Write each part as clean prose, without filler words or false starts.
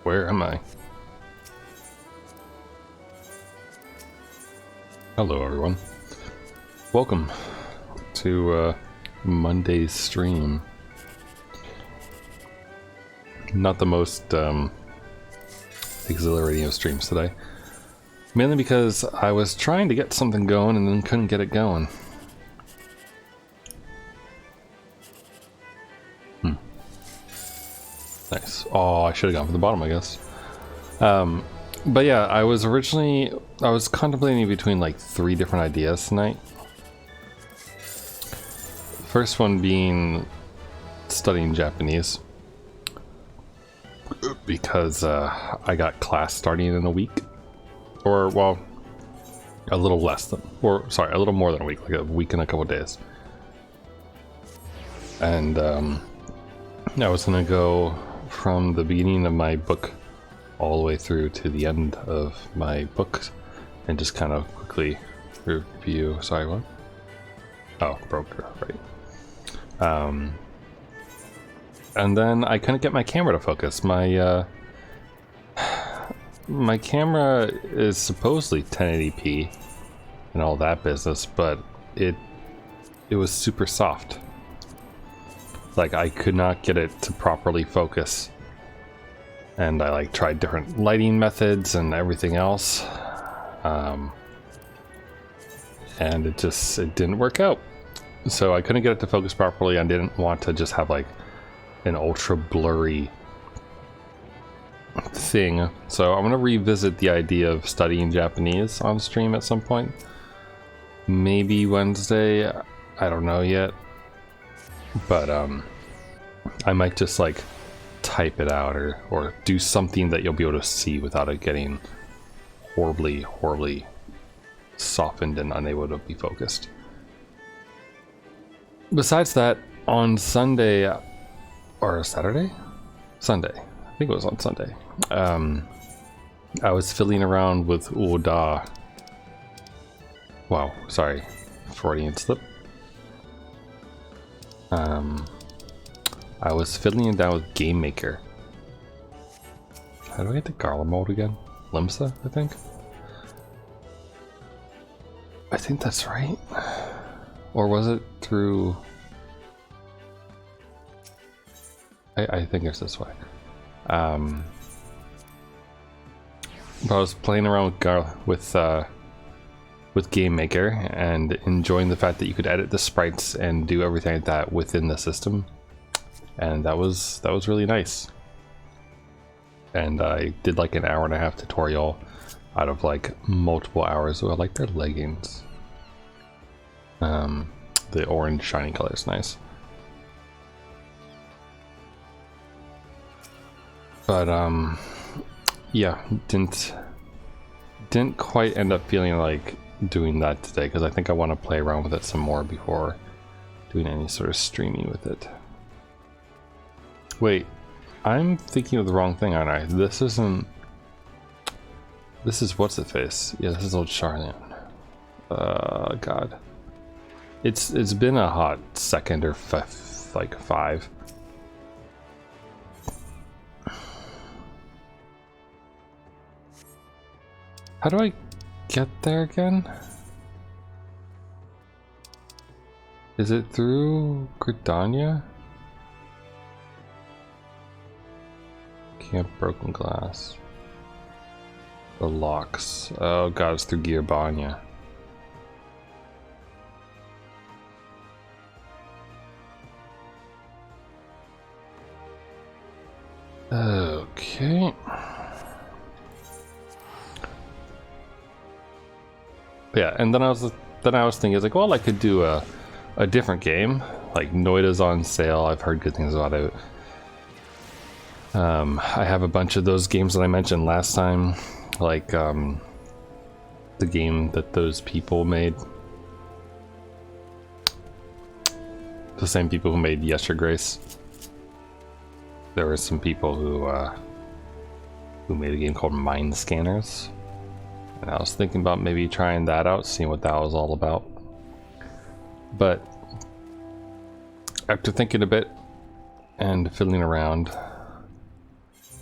Where am I? Hello everyone. Welcome to Monday's stream. Not the most exhilarating of streams today. Mainly because I was trying to get something going and then couldn't get it going. Nice. Oh, I should have gone for the bottom, I guess. But yeah, I was contemplating between like 3 different ideas tonight. First one being studying Japanese. Because I got class starting in a week. Or, well, a little less than, or sorry, a little more than a week, like a week and a couple days. And I was gonna go from the beginning of my book all the way through to the end of my book and just kind of quickly review. Sorry, what? Oh, broker, right. And then I couldn't get my camera to focus. My camera is supposedly 1080p and all that business, but it was super soft. Like, I could not get it to properly focus. And I like tried different lighting methods and everything else. And it didn't work out. So I couldn't get it to focus properly. I didn't want to just have like an ultra blurry thing. So I'm gonna revisit the idea of studying Japanese on stream at some point. Maybe Wednesday, I don't know yet. But I might just like type it out or do something that you'll be able to see without it getting horribly softened and unable to be focused. Besides that, on Sunday or Saturday? Sunday. I think it was on Sunday. I was fiddling around with Oda. Wow, sorry. Freudian slip. I was fiddling down with Game Maker. How do I get the Garland mode again? Limsa, I think? I think that's right. Or was it through... I think it's this way. But I was playing around with Game Maker and enjoying the fact that you could edit the sprites and do everything like that within the system, and that was really nice. And I did like an 1.5-hour tutorial out of like multiple hours. Oh, I like their leggings. The orange shiny color is nice. But yeah, didn't quite end up feeling like doing that today, because I think I want to play around with it some more before doing any sort of streaming with it. Wait, I'm thinking of the wrong thing, aren't I? This is what's it face? Yeah, this is old Charlene. God, it's been a hot second or like 5. How do I get there again? Is it through Gridania? Camp Broken Glass. The locks. Oh god, it's through Gearbanya. Okay. Yeah, and then I was thinking, I was like, well, I could do a different game. Like Noida's on sale. I've heard good things about it. I have a bunch of those games that I mentioned last time, like the game that those people made. The same people who made Yes Your Grace. There were some people who made a game called Mind Scanners. And I was thinking about maybe trying that out, seeing what that was all about. But after thinking a bit and fiddling around,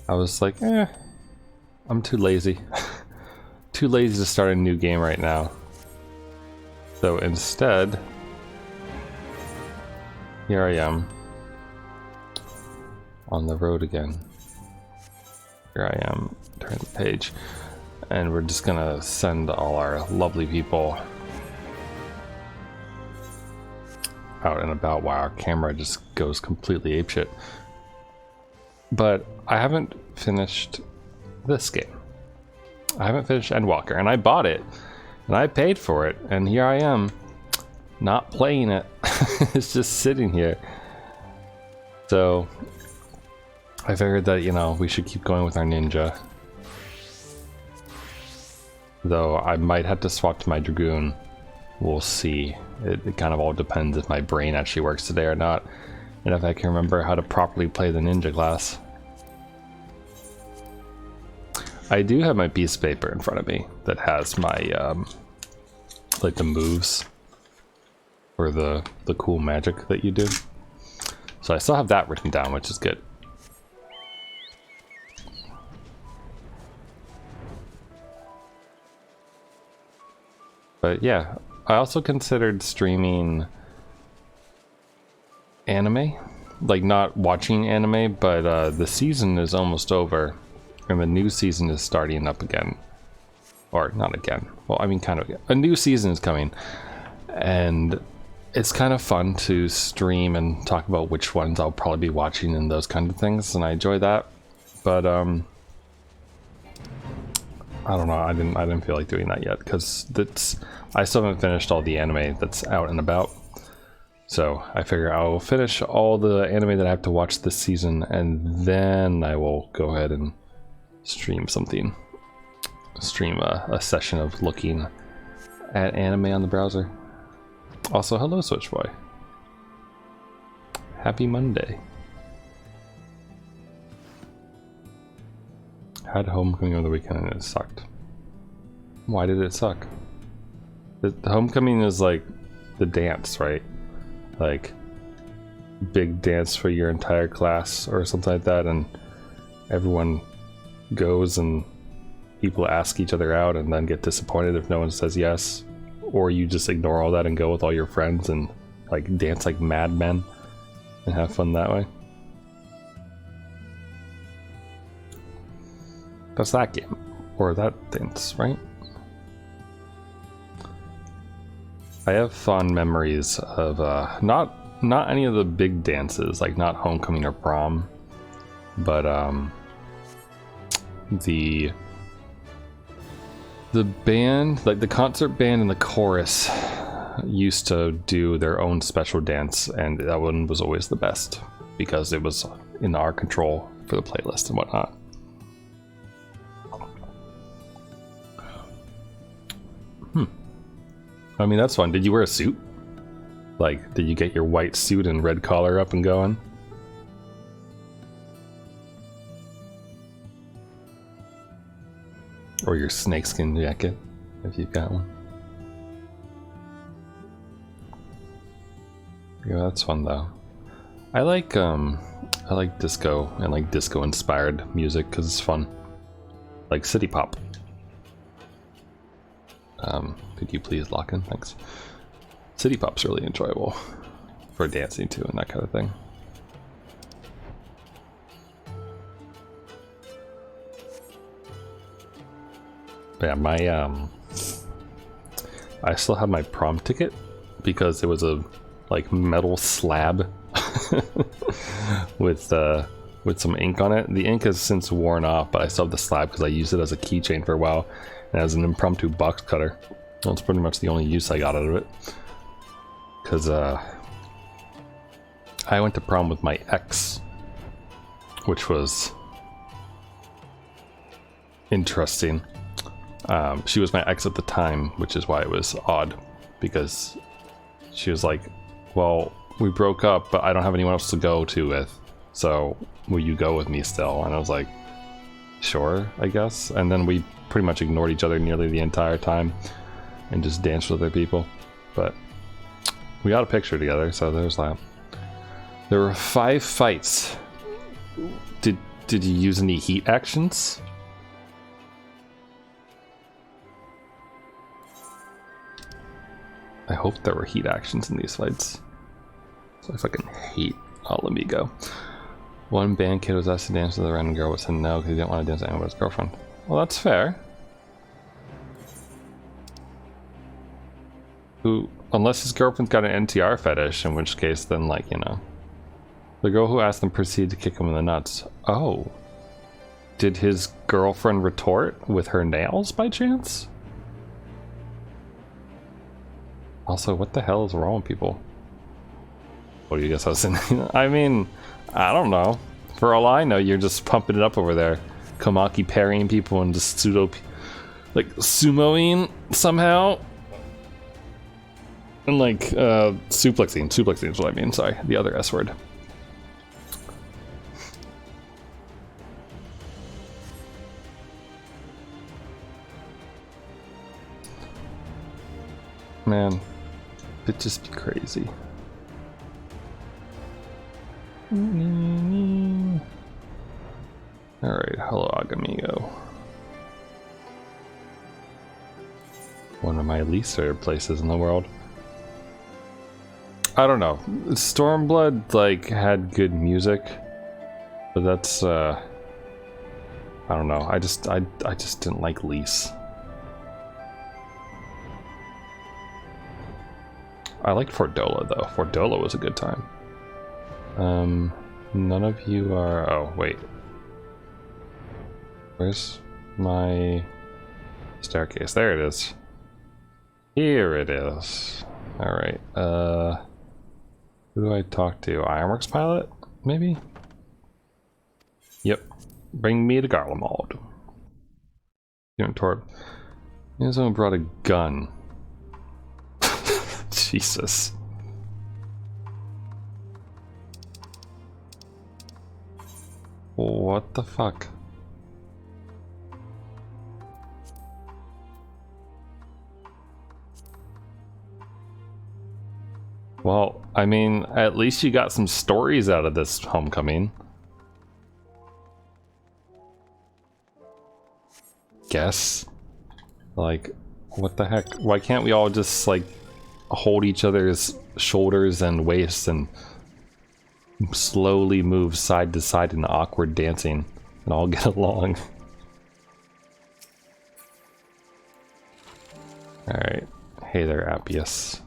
I was like, I'm too lazy. Too lazy to start a new game right now. So instead, here I am on the road again. Here I am, turn the page, and we're just gonna send all our lovely people out and about while our camera just goes completely apeshit. But I haven't finished this game. I haven't finished Endwalker, and I bought it, and I paid for it, and here I am, not playing it. It's just sitting here. So I figured that, you know, we should keep going with our ninja. Though I might have to swap to my Dragoon. We'll see. It kind of all depends if my brain actually works today or not, and if I can remember how to properly play the ninja class. I do have my piece of paper in front of me that has my, like the moves for the cool magic that you do. So I still have that written down, which is good. But yeah, I also considered streaming anime. Like, not watching anime, but the season is almost over. And the new season is starting up again. Or, not again. Well, I mean, kind of again. A new season is coming. And it's kind of fun to stream and talk about which ones I'll probably be watching and those kind of things. And I enjoy that. But, I don't know. I didn't feel like doing that yet. Because I still haven't finished all the anime that's out and about. So I figure I'll finish all the anime that I have to watch this season. And then I will go ahead and stream something. Stream a session of looking at anime on the browser. Also, hello Switchboy. Happy Monday. Had homecoming over the weekend and it sucked. Why did it suck? The homecoming is like the dance, right? Like big dance for your entire class or something like that, and everyone goes and people ask each other out and then get disappointed if no one says yes, or you just ignore all that and go with all your friends and like dance like madmen and have fun that way. That's that game, or that dance, right? I have fond memories of not any of the big dances, like not homecoming or prom, but the band, like the concert band and the chorus, used to do their own special dance, and that one was always the best because it was in our control for the playlist and whatnot. I mean, that's fun. Did you wear a suit? Like, did you get your white suit and red collar up and going? Or your snakeskin jacket, if you've got one. Yeah, that's fun though. I like disco and like disco inspired music because it's fun. Like city pop. Could you please lock in? Thanks. City pop's really enjoyable for dancing to and that kind of thing. But yeah, my I still have my prom ticket because it was a like metal slab with some ink on it. The ink has since worn off, but I still have the slab because I used it as a keychain for a while and as an impromptu box cutter. That's pretty much the only use I got out of it. Because I went to prom with my ex, which was interesting. She was my ex at the time, which is why it was odd, because she was like, well, we broke up, but I don't have anyone else to go to with, so will you go with me still? And I was like, sure, I guess. And then we pretty much ignored each other nearly the entire time and just danced with other people. But we got a picture together, so there's that. There were 5 fights. Did you use any heat actions? I hope there were heat actions in these fights. So I fucking hate Agamigo. One band kid was asked to dance with a random girl, but said no because he didn't want to dance with anyone's girlfriend. Well, that's fair. Who, unless his girlfriend's got an NTR fetish, in which case, then, like, you know. The girl who asked him proceeded to kick him in the nuts. Oh. Did his girlfriend retort with her nails by chance? Also, what the hell is wrong with people? What do you guess I was saying? I mean, I don't know. For all I know, you're just pumping it up over there. Komaki parrying people and just pseudo, like, sumoing somehow. And like, suplexing. Suplexing is what I mean, sorry. The other S word. Man, it'd just be crazy. Alright, hello Agamigo. One of my least favorite places in the world. I don't know. Stormblood, like, had good music. But that's, I don't know. I just didn't like Lise. I liked Fordola though. Fordola was a good time. None of you are... Oh, wait. Where's my staircase? There it is. Here it is. Alright, who do I talk to? Ironworks pilot? Maybe? Yep. Bring me to Garland. Unit Torp. Someone brought a gun. Jesus. What the fuck? Well, I mean, at least you got some stories out of this homecoming. Guess. Like, what the heck? Why can't we all just, like, hold each other's shoulders and waists and slowly move side to side in awkward dancing and all get along? Alright. Hey there, Appius.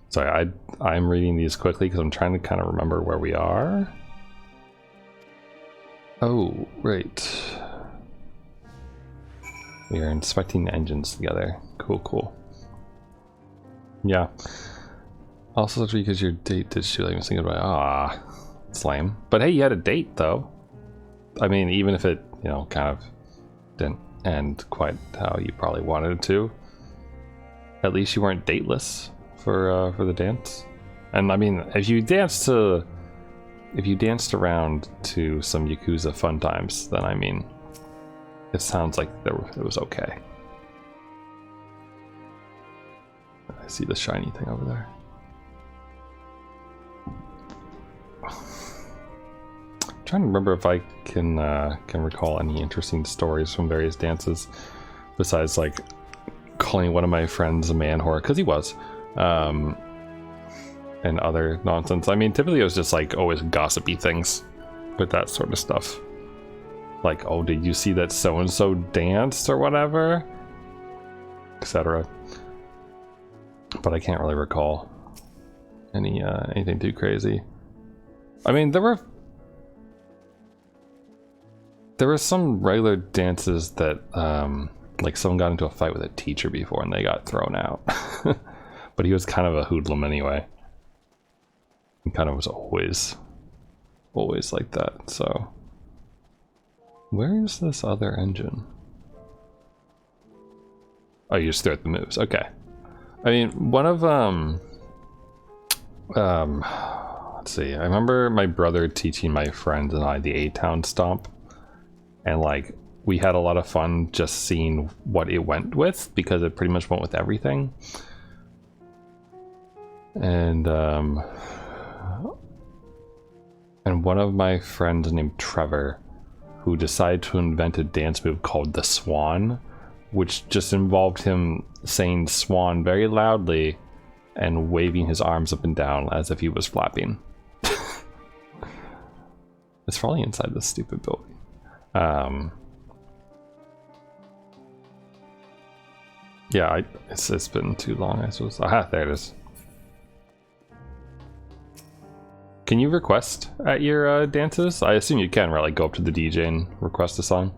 Sorry, I'm reading these quickly because I'm trying to kind of remember where we are. Oh, right. We are inspecting the engines together. Cool, cool. Yeah. Also, that's because your date did shoot like me saying goodbye. Ah, it's lame. But hey, you had a date though. I mean, even if it, you know, kind of didn't end quite how you probably wanted it to, at least you weren't dateless for the dance. And I mean, if you danced around to some Yakuza fun times, then I mean, it sounds like it was okay. I see the shiny thing over there. I'm trying to remember if I can recall any interesting stories from various dances, besides like calling one of my friends a man whore, because he was, and other nonsense. I mean, typically it was just like always gossipy things with that sort of stuff. Like, oh, did you see that so-and-so danced or whatever? Etc. But I can't really recall anything too crazy. I mean, there were some regular dances that, like someone got into a fight with a teacher before and they got thrown out. But he was kind of a hoodlum anyway. He kind of was always like that, so. Where is this other engine? Oh, you just threw out the moves, okay. I mean, one of, let's see, I remember my brother teaching my friends and I the A-Town stomp. And like, we had a lot of fun just seeing what it went with, because it pretty much went with everything. And and one of my friends named Trevor, who decided to invent a dance move called the Swan, which just involved him saying Swan very loudly and waving his arms up and down as if he was flapping. It's probably inside this stupid building. Yeah, it's been too long, I suppose. Aha, there it is. Can you request at your dances? I assume you can, right? Like go up to the DJ and request a song.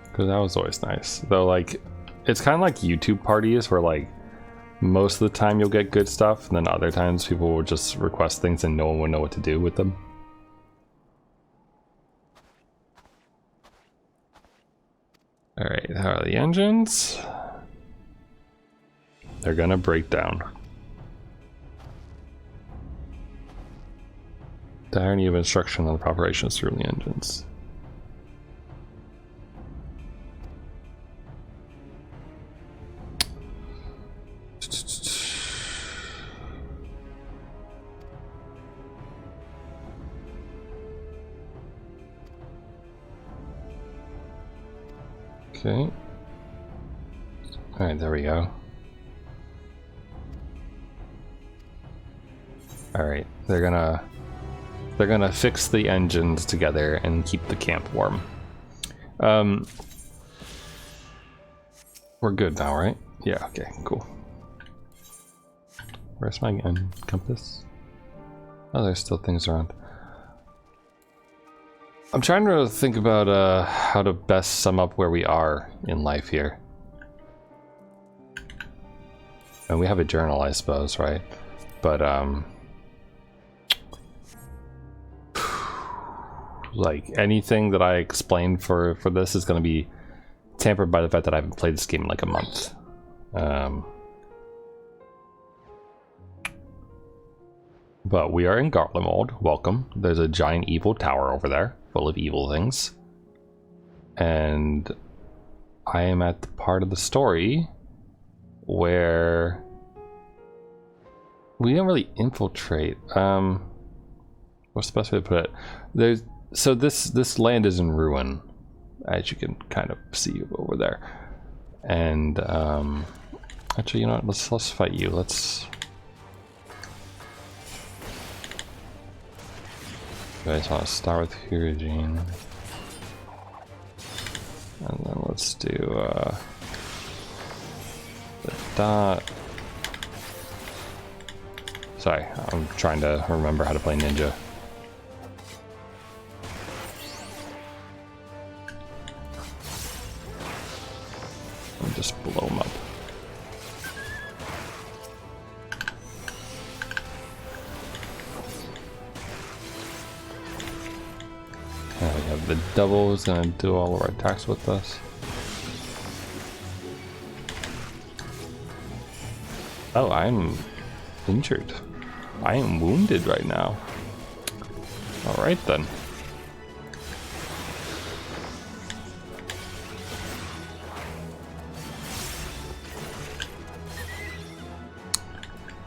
Because that was always nice. Though, like, it's kind of like YouTube parties where, like, most of the time you'll get good stuff, and then other times people will just request things and no one will know what to do with them. Alright, how are the engines? They're gonna break down. The irony of instruction on the operations through the engines. Okay. Alright, there we go. Alright, they're gonna fix the engines together and keep the camp warm. We're good now, right? Yeah, okay, cool. Where's my compass? Oh, there's still things around. I'm trying to think about how to best sum up where we are in life here. And we have a journal, I suppose, right? But like anything that I explain for this is going to be tempered by the fact that I haven't played this game in like a month. But we are in Gauntlet mode. Welcome. There's a giant evil tower over there, full of evil things. And I am at the part of the story where we don't really infiltrate. What's the best way to put it? So this land is in ruin, as you can kind of see over there. And actually, you know what? Let's fight you. You guys want to start with Hirajin, and then let's do the dot. Sorry, I'm trying to remember how to play ninja. And just blow them up. Now we have the double who's gonna do all of our attacks with us. Oh, I'm injured. I am wounded right now. Alright then.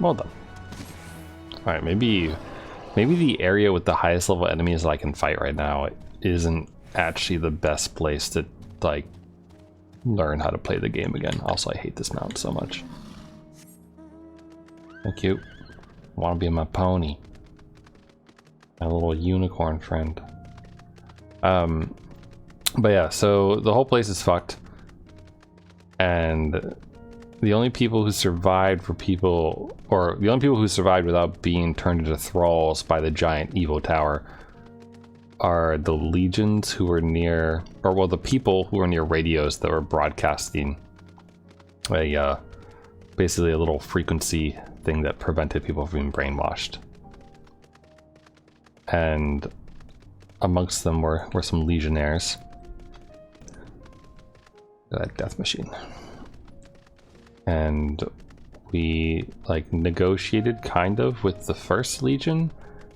Well done. Alright, maybe the area with the highest level enemies that I can fight right now isn't actually the best place to, like, learn how to play the game again. Also, I hate this mount so much. Thank you. Want to be my pony. My little unicorn friend. But yeah, so the whole place is fucked. And the only people who survived the only people who survived without being turned into thralls by the giant evil tower are the legions who were near, or well, the people who were near radios that were broadcasting basically a little frequency thing that prevented people from being brainwashed. And amongst them were some legionnaires. That death machine. And we like negotiated kind of with the first legion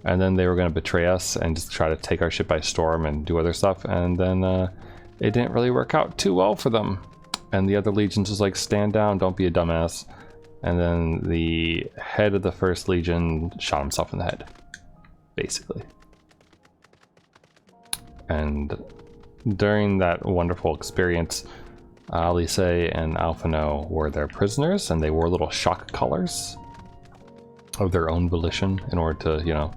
And then they were going to betray us and just try to take our ship by storm and do other stuff. And then it didn't really work out too well for them. And the other legions was like, stand down, don't be a dumbass. And then the head of the first legion shot himself in the head, basically. And during that wonderful experience, Alice and Alphino were their prisoners, and they wore little shock collars of their own volition in order to, you know,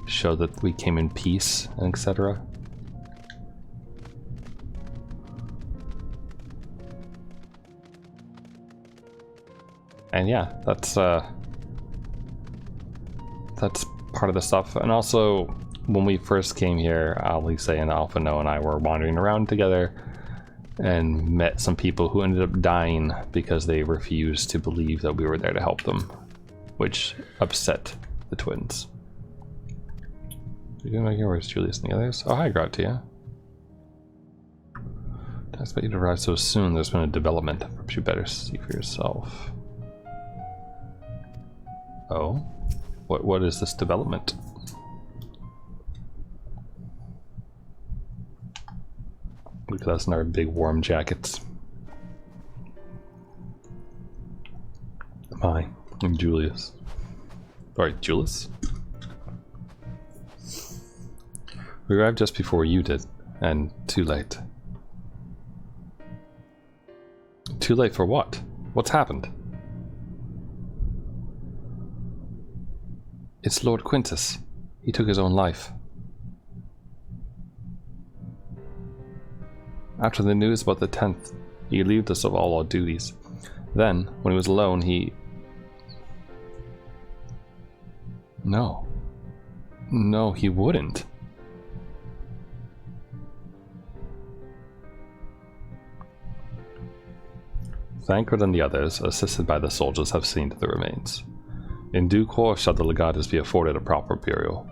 show that we came in peace, and etc. And yeah, that's part of the stuff. And also, when we first came here, Alice and Alphino and I were wandering around together and met some people who ended up dying because they refused to believe that we were there to help them, which upset the twins. You know, where's Julius and the others? Oh, hi, Gratia. I expect you to arrive so soon. There's been a development. Perhaps you better see for yourself. Oh? What is this development? Look at us in our big warm jackets. Hi, I'm Julius. Alright, Julius? We arrived just before you did, and too late. Too late for what? What's happened? It's Lord Quintus. He took his own life. After the news about the 10th, he relieved us of all our duties. Then, when he was alone, he... No. No, he wouldn't. Thancred and the others, assisted by the soldiers, have seen to the remains. In due course shall the legatus be afforded a proper burial.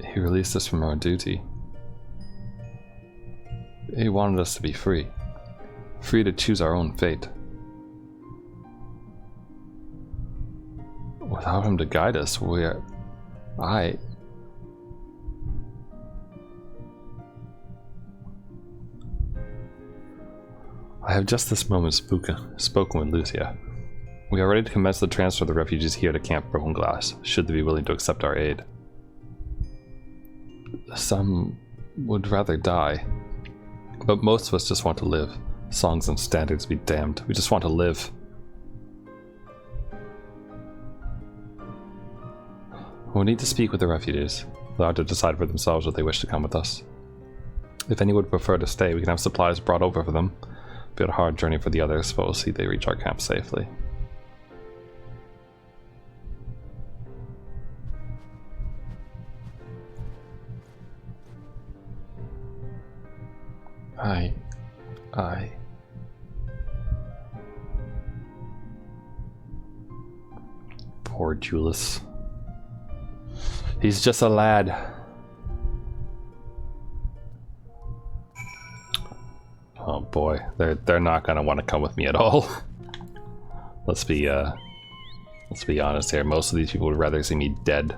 He released us from our duty. He wanted us to be free. Free to choose our own fate. Without him to guide us, I have just this moment spoken with Lucia. We are ready to commence the transfer of the refugees here to Camp Broken Glass, should they be willing to accept our aid. Some would rather die, but most of us just want to live. Songs and standards be damned. We just want to live. We need to speak with the refugees, allowed to decide for themselves if they wish to come with us. If any would prefer to stay, we can have supplies brought over for them. Be a hard journey for the others, but we'll see they reach our camp safely. Aye. Poor Julius. He's just a lad. Oh boy, they're not gonna want to come with me at all. Let's be honest here. Most of these people would rather see me dead.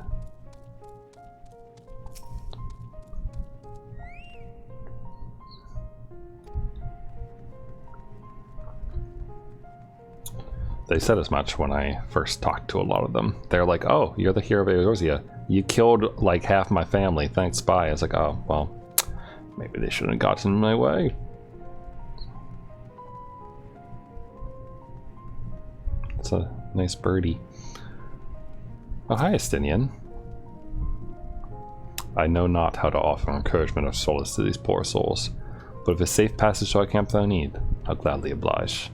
They said as much when I first talked to a lot of them. They're like, "Oh, you're the hero of Eorzea. You killed like half my family. Thanks, bye." I was like, "Oh, well, maybe they shouldn't have gotten in my way." It's a nice birdie. Oh, hi, Estinian. I know not how to offer encouragement or solace to these poor souls, but if a safe passage to our camp thou need, I'll gladly oblige.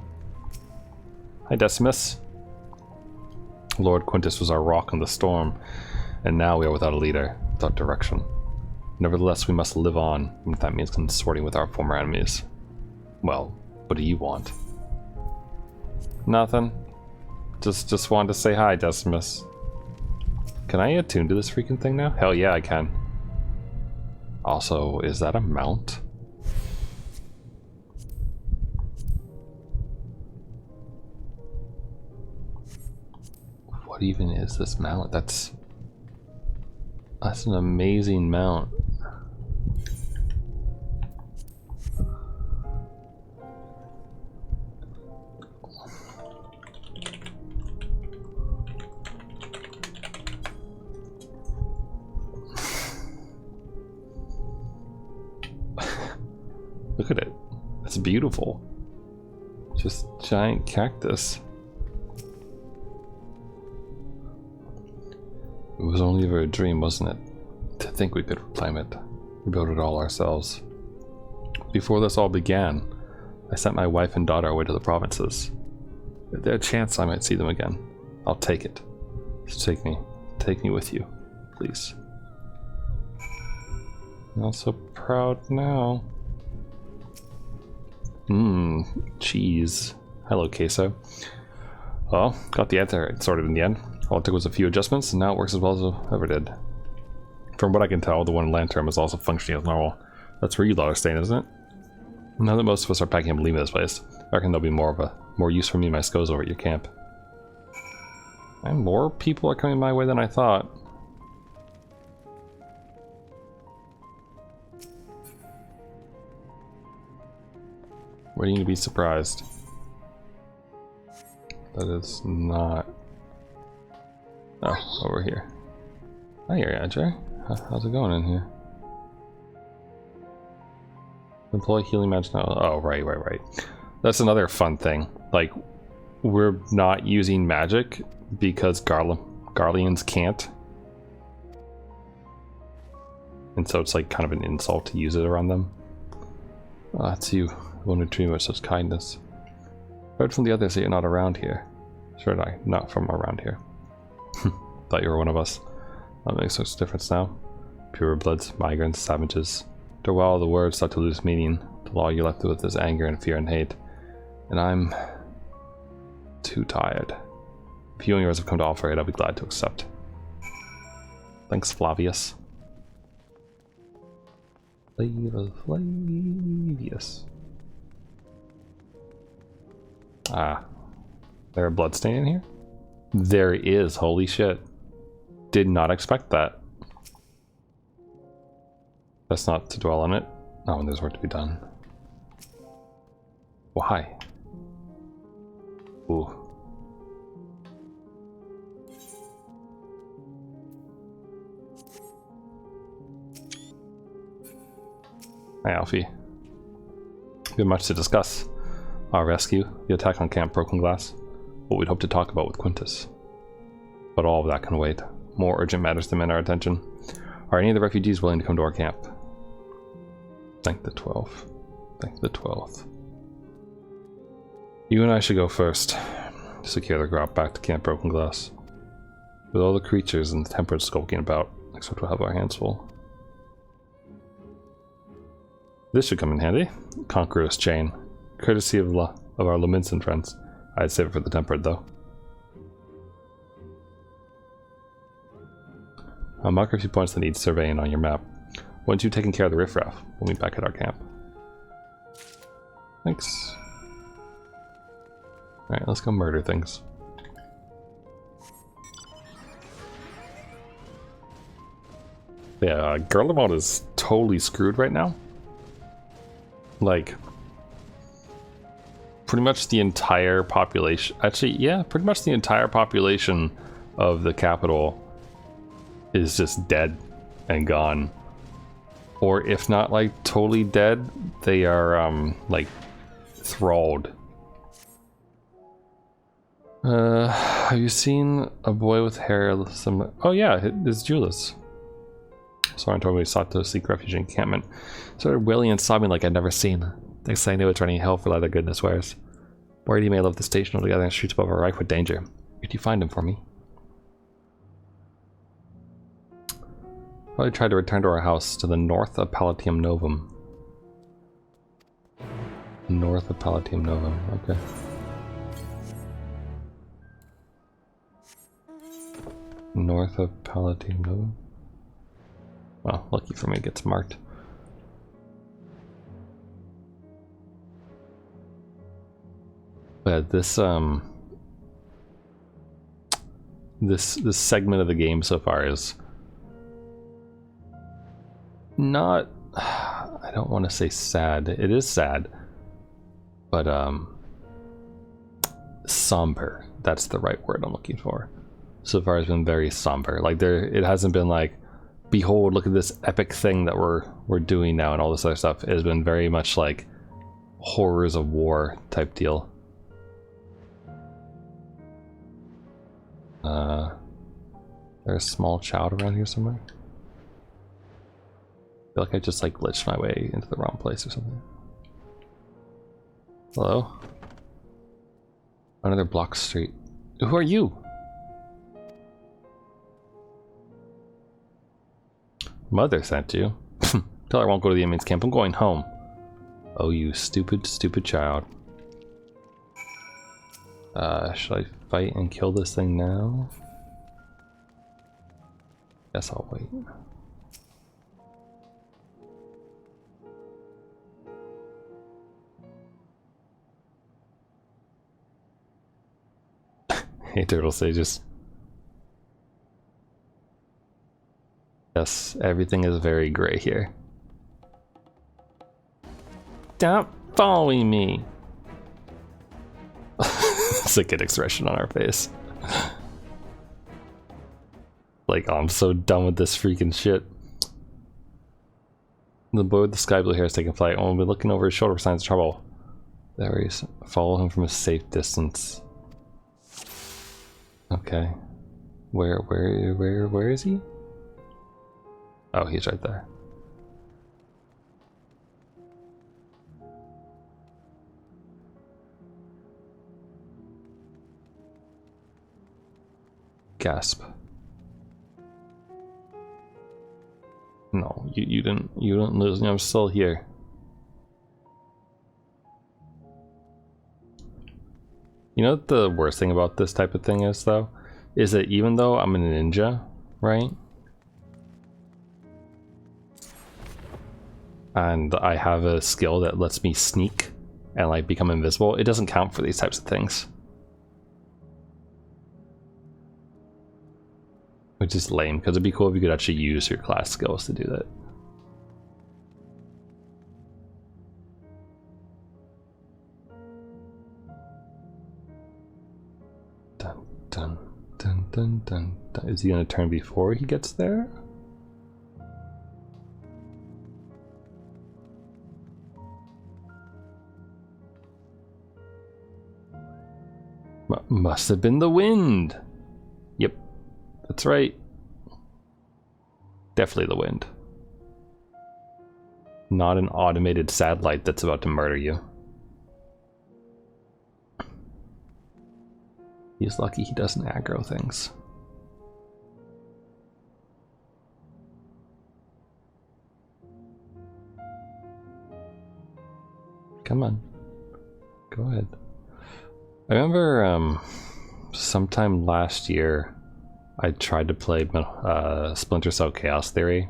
Hi, Decimus. Lord Quintus was our rock in the storm, and now we are without a leader, without direction. Nevertheless, we must live on, if that means consorting with our former enemies. Well, what do you want? Nothing. Just wanted to say hi, Decimus. Can I attune to this freaking thing now? Hell yeah, I can. Also, is that a mount? What even is this mallet? That's That's an amazing mount. Look at it. It's beautiful. Just giant cactus. It was only ever a dream, wasn't it? To think we could climb it. We built it all ourselves. Before this all began, I sent my wife and daughter away to the provinces. If there's a chance I might see them again, I'll take it. So take me with you, please. Not so proud now. Cheese. Hello, queso. Well, got the answer sorted in the end. All it took was a few adjustments, and now it works as well as it ever did. From what I can tell, the one lantern is also functioning as normal. That's where you lot are staying, isn't it? Now that most of us are packing up and leaving this place, I reckon there'll be more use for me and my skulls over at your camp. And more people are coming my way than I thought. Waiting to be surprised. That is not... Oh, over here. Hi, here, Jerry. How's it going in here? Employ healing magic now. Oh, right. That's another fun thing. Like, we're not using magic because Garleans can't. And so it's like kind of an insult to use it around them. Oh, that's you. I won't treat you with such kindness. Heard from the others that you're not around here. Sure, not from around here. Thought you were one of us. That makes such a difference now. Purebloods, migrants, savages. After a while, the words start to lose meaning. The all you're left with is anger and fear and hate. And I'm too tired. If you and yours have come to offer it, I'll be glad to accept. Thanks, Flavius. Flavius. Ah. There a bloodstain in here? There is, holy shit. Did not expect that. Best not to dwell on it. Oh, and there's work to be done. Why? Ooh. Hi, Alfie. We have much to discuss. Our rescue, the attack on Camp Broken Glass, what we'd hope to talk about with Quintus. But all of that can wait. More urgent matters demand our attention. Are any of the refugees willing to come to our camp? Thank the 12th. Thank the 12th. You and I should go first. Secure the route back to Camp Broken Glass. With all the creatures and the tempered skulking about, I expect we'll have our hands full. This should come in handy. Conqueror's chain. Courtesy of our Luminson friends. I'd save it for the tempered though. I'll mark a few points that need surveying on your map. Once you've taken care of the riffraff, we'll meet back at our camp. Thanks. Alright, let's go murder things. Yeah, Garland is totally screwed right now. Like, pretty much the entire population, actually, yeah, pretty much the entire population of the capital is just dead and gone. Or if not, like, totally dead, they are, like, thralled. Have you seen a boy with hair similar? Oh yeah, it's Julius. Someone told me he sought to seek refuge in encampment. Started wailing and sobbing like I'd never seen. Next thing I knew, it's running hell for leather goodness wears. Worried he may have left the station altogether and streets above are rife with danger. Could you find him for me? Probably tried to return to our house to the north of Palatium Novum. North of Palatium Novum, okay. North of Palatium Novum? Well, lucky for me, it gets marked. But this this segment of the game so far is not, I don't want to say sad. It is sad, but somber. That's the right word I'm looking for. So far it's been very somber. Like it hasn't been like, behold, look at this epic thing that we're doing now and all this other stuff. It has been very much like horrors of war type deal. There's a small child around here somewhere. I feel like I just like glitched my way into the wrong place or something. Hello? Another block street. Who are you? Mother sent you. Tell her I won't go to the inmates camp. I'm going home. Oh, you stupid, stupid child. Should I fight and kill this thing now? Guess I'll wait. Hey, Turtle Sages. Yes, everything is very gray here. Stop following me! It's a good expression on our face. Like, oh, I'm so done with this freaking shit. The boy with the sky blue hair is taking flight. We'll be looking over his shoulder for signs of trouble. There he is. Follow him from a safe distance. Okay. Where is he? Oh, he's right there. Gasp. No, you didn't lose me. I'm still here. You know what the worst thing about this type of thing is, though? Is that even though I'm a ninja, right? And I have a skill that lets me sneak and like become invisible, it doesn't count for these types of things. Which is lame, because it'd be cool if you could actually use your class skills to do that. Dun dun dun dun dun dun. Is he gonna turn before he gets there? Must have been the wind. Yep, that's right. Definitely the wind. Not an automated satellite that's about to murder you. He's lucky he doesn't aggro things. Come on. Go ahead. I remember sometime last year I tried to play Splinter Cell Chaos Theory,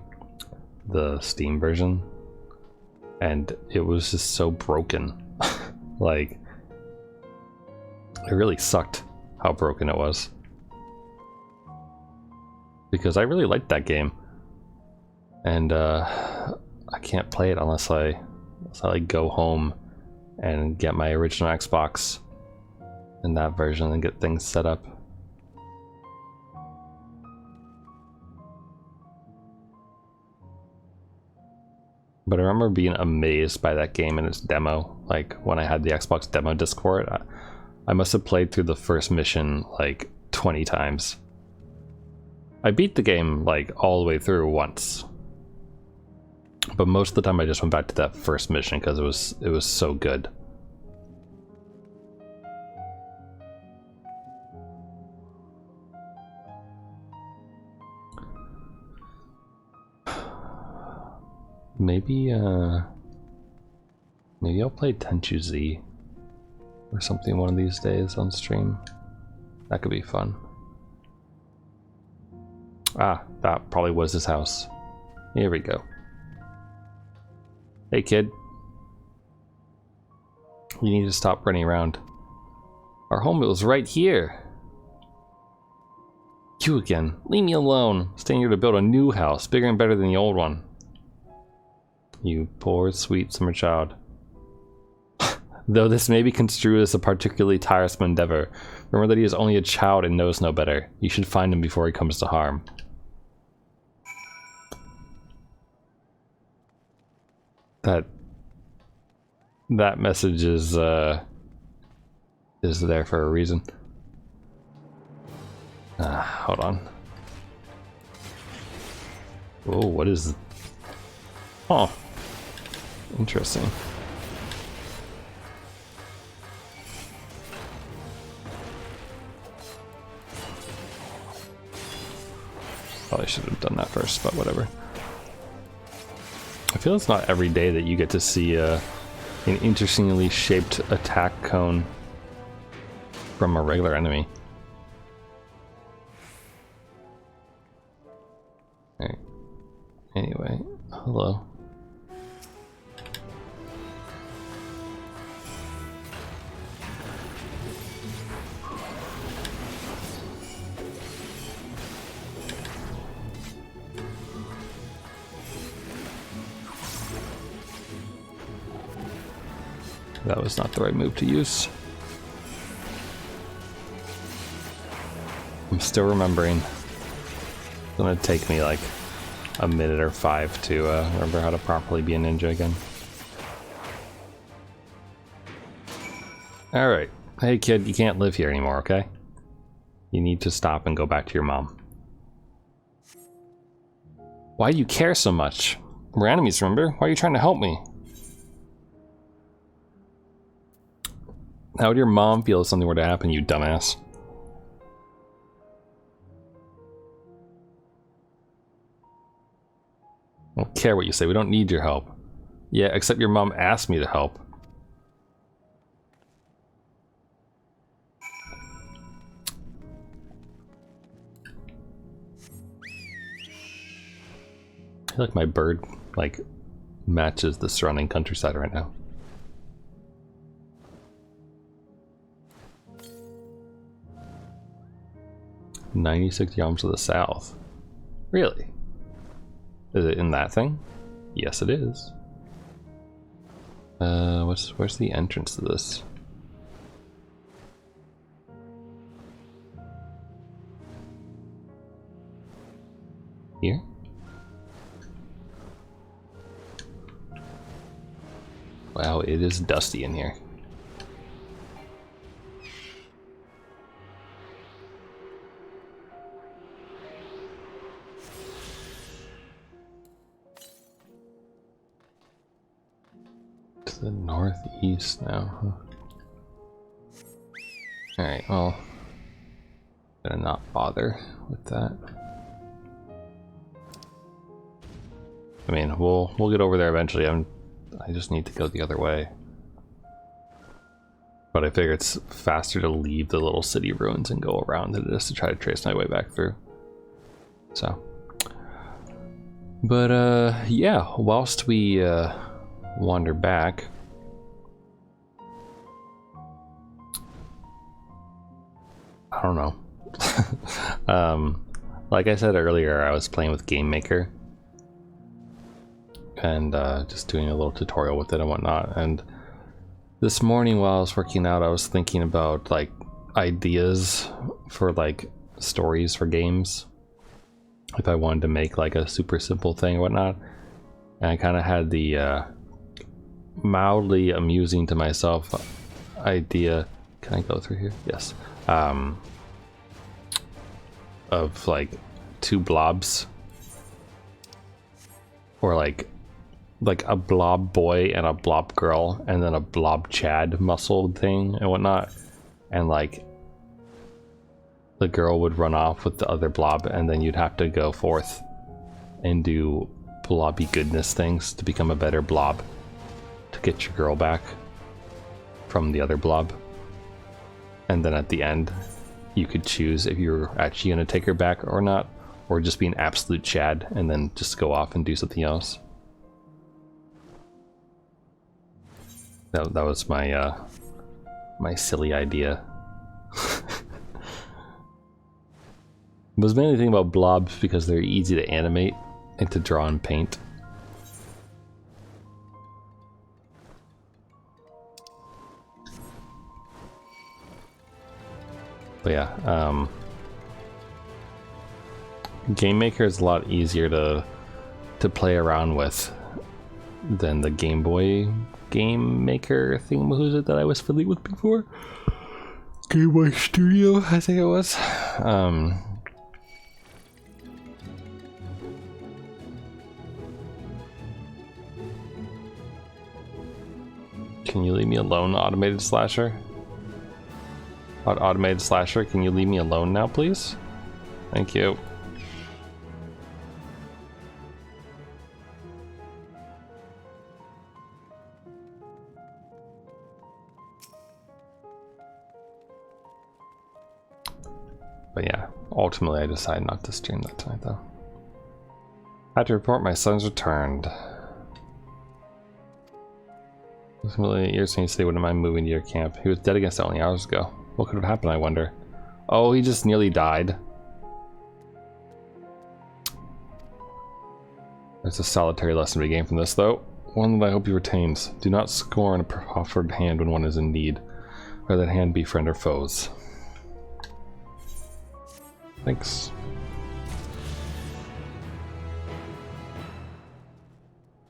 the Steam version, and it was just so broken. Like, it really sucked how broken it was. Because I really liked that game. And I can't play it unless I like go home and get my original Xbox in that version and get things set up. But I remember being amazed by that game in its demo. Like when I had the Xbox demo Discord, I must have played through the first mission like 20 times. I beat the game like all the way through once, but most of the time I just went back to that first mission because it was so good. Maybe I'll play Tenchu Z or something one of these days on stream. That could be fun. Ah, that probably was his house. Here we go. Hey kid. You need to stop running around. Our home was right here. You again. Leave me alone. Staying here to build a new house, bigger and better than the old one. You poor sweet summer child. Though this may be construed as a particularly tiresome endeavor, remember that he is only a child and knows no better. You should find him before he comes to harm. That message is there for a reason. Hold on. Oh, what is... Oh, interesting. Probably should have done that first, but whatever. I feel it's not every day that you get to see an interestingly shaped attack cone from a regular enemy. Alright. Anyway, hello. That was not the right move to use. I'm still remembering. It's gonna take me like a minute or 5 to remember how to properly be a ninja again. Alright. Hey kid, you can't live here anymore, okay? You need to stop and go back to your mom. Why do you care so much? We're enemies, remember? Why are you trying to help me? How would your mom feel if something were to happen, you dumbass? I don't care what you say, we don't need your help. Yeah, except your mom asked me to help. I feel like my bird, like, matches the surrounding countryside right now. "96 yams to the south." Really? Is it in that thing? Yes, it is. Where's the entrance to this? Here? Wow, it is dusty in here. To the northeast now, huh? Alright, well, gonna not bother with that. I mean, we'll get over there eventually. I just need to go the other way. But I figure it's faster to leave the little city ruins and go around than it is to try to trace my way back through. So, but yeah, whilst we wander back, I don't know. Like I said earlier, I was playing with Game Maker and just doing a little tutorial with it and whatnot. And this morning while I was working out, I was thinking about like ideas for like stories for games, if I wanted to make like a super simple thing or whatnot. And I kind of had the mildly amusing to myself idea. Can I go through here? Yes. Of like 2 blobs, or like a blob boy and a blob girl, and then a blob Chad muscle thing and whatnot, and like the girl would run off with the other blob, and then you'd have to go forth and do blobby goodness things to become a better blob to get your girl back from the other blob. And then at the end you could choose if you're actually going to take her back or not, or just be an absolute Chad and then just go off and do something else. That was my my silly idea. I was mainly thinking about blobs because they're easy to animate and to draw and paint. But yeah, Game Maker is a lot easier to play around with than the Game Boy Game Maker thing that I was familiar with before. Game Boy Studio, I think it was. Can you leave me alone, automated slasher? Automated slasher, can you leave me alone now, please? Thank you. But yeah, ultimately I decided not to stream that tonight though. I had to report my son's returned. It's really years since you say, when am I moving to your camp? He was dead against it only hours ago. What could have happened, I wonder? Oh, he just nearly died. There's a solitary lesson to be gained from this, though. One that I hope he retains. Do not scorn a proffered hand when one is in need. Whether that hand be friend or foes. Thanks.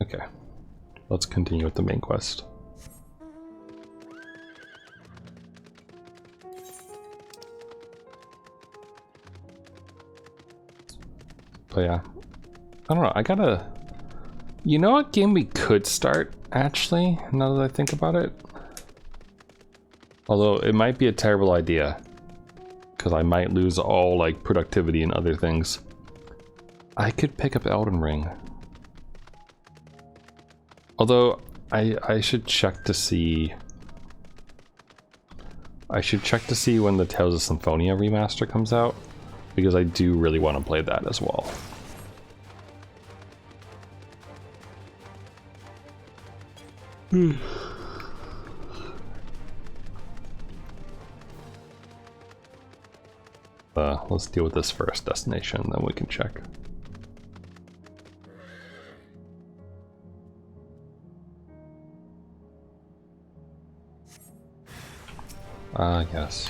Okay. Let's continue with the main quest. But yeah, I don't know, I gotta... You know what game we could start, actually, now that I think about it? Although, it might be a terrible idea. Because I might lose all, like, productivity and other things. I could pick up Elden Ring. Although, I should check to see... I should check to see when the Tales of Symphonia Remastered comes out. Because I do really want to play that as well. Let's deal with this first destination, then we can check. Yes.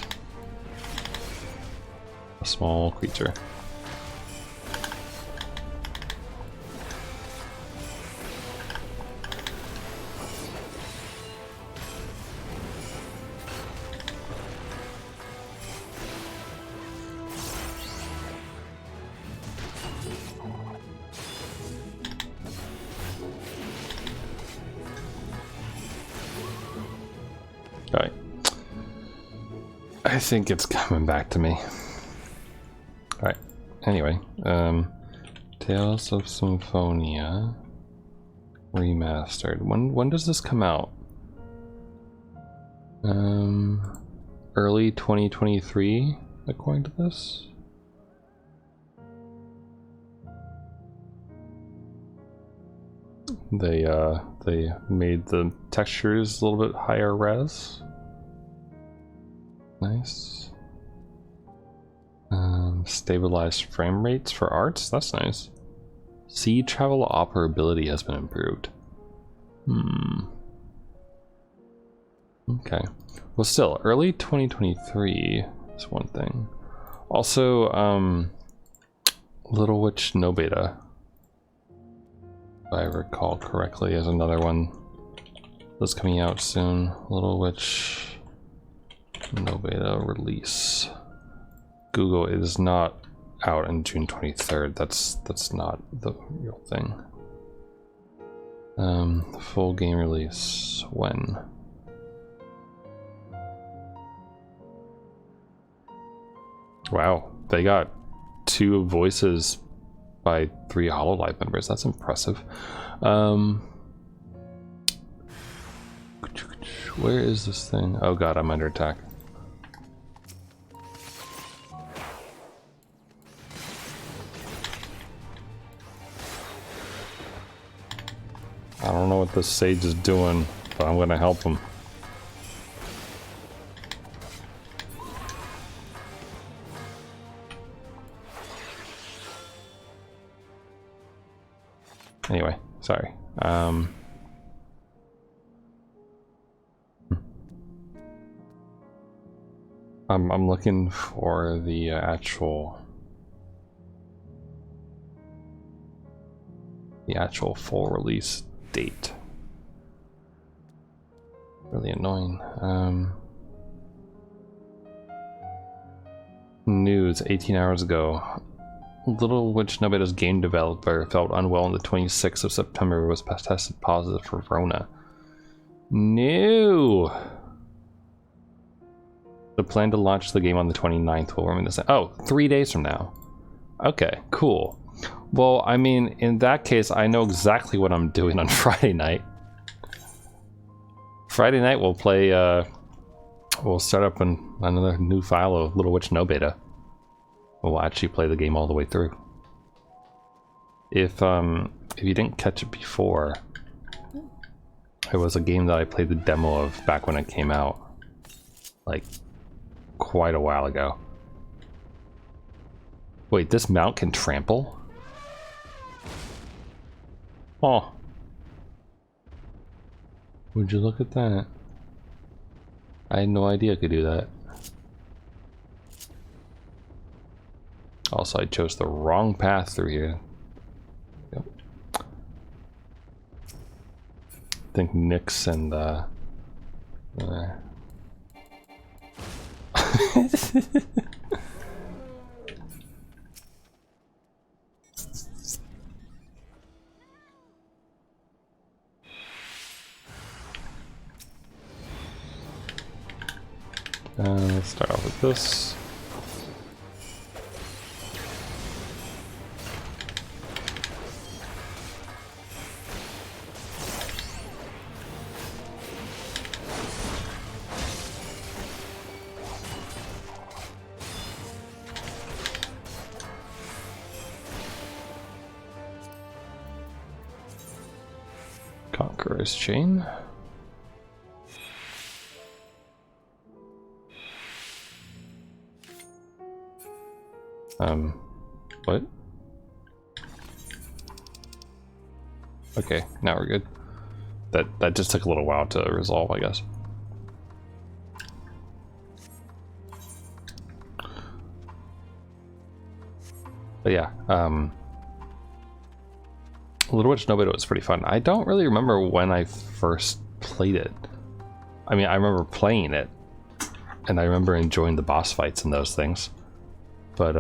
A small creature. Alright. I think it's coming back to me. Alright, anyway, Tales of Symphonia Remastered. When does this come out? Early 2023, according to this. They made the textures a little bit higher res. Nice. Stabilized frame rates for arts, that's nice. Sea travel operability has been improved. Okay. Well, still, early 2023 is one thing. Also, Little Witch No Beta, if I recall correctly, is another one that's coming out soon. Little Witch No Beta release. Google, it is not out on June 23rd. That's not the real thing. Full game release when? Wow, they got 2 voices by 3 HoloLive members. That's impressive. Where is this thing? Oh god, I'm under attack. I don't know what this sage is doing, but I'm gonna help him. Anyway, sorry. I'm looking for the actual full release date. Really annoying. News 18 hours ago. Little Witch Nobody's game developer felt unwell on the 26th of September, was tested positive for Rona. No. The plan to launch the game on the 29th will remain the same. Oh, 3 days from now. Okay, cool. Well, I mean, in that case, I know exactly what I'm doing on Friday night. Friday night we'll play, we'll start up another new file of Little Witch No Beta. We'll actually play the game all the way through. If you didn't catch it before, it was a game that I played the demo of back when it came out, like quite a while ago. Wait, this mount can trample? Oh. Would you look at that? I had no idea it could do that. Also, I chose the wrong path through here. Yep. I think Nyx and let's start off with this. Conqueror's Chain. What? Okay, now we're good. That just took a little while to resolve, I guess. But yeah, Little Witch No Beta was pretty fun. I don't really remember when I first played it. I mean, I remember playing it, and I remember enjoying the boss fights and those things. But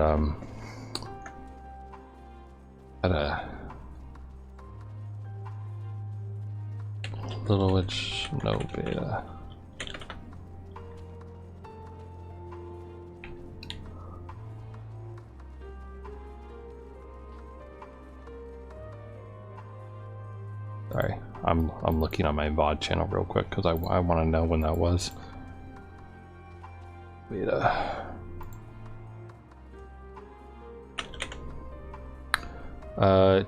Little Witch No Beta. Sorry, I'm looking on my VOD channel real quick because I want to know when that was. Beta.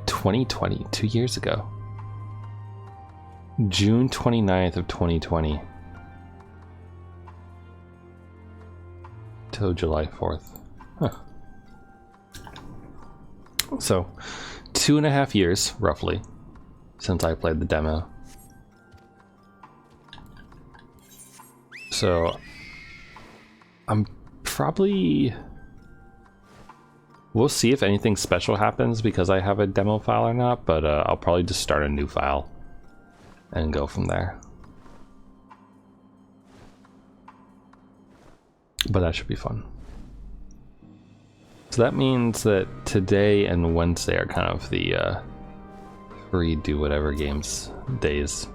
2020, 2 years ago. June 29th of 2020 till July 4th. Huh. So 2.5 years roughly since I played the demo. So I'm probably, we'll see if anything special happens because I have a demo file or not, but I'll probably just start a new file and go from there. But that should be fun. So that means that today and Wednesday are kind of the free do whatever games days.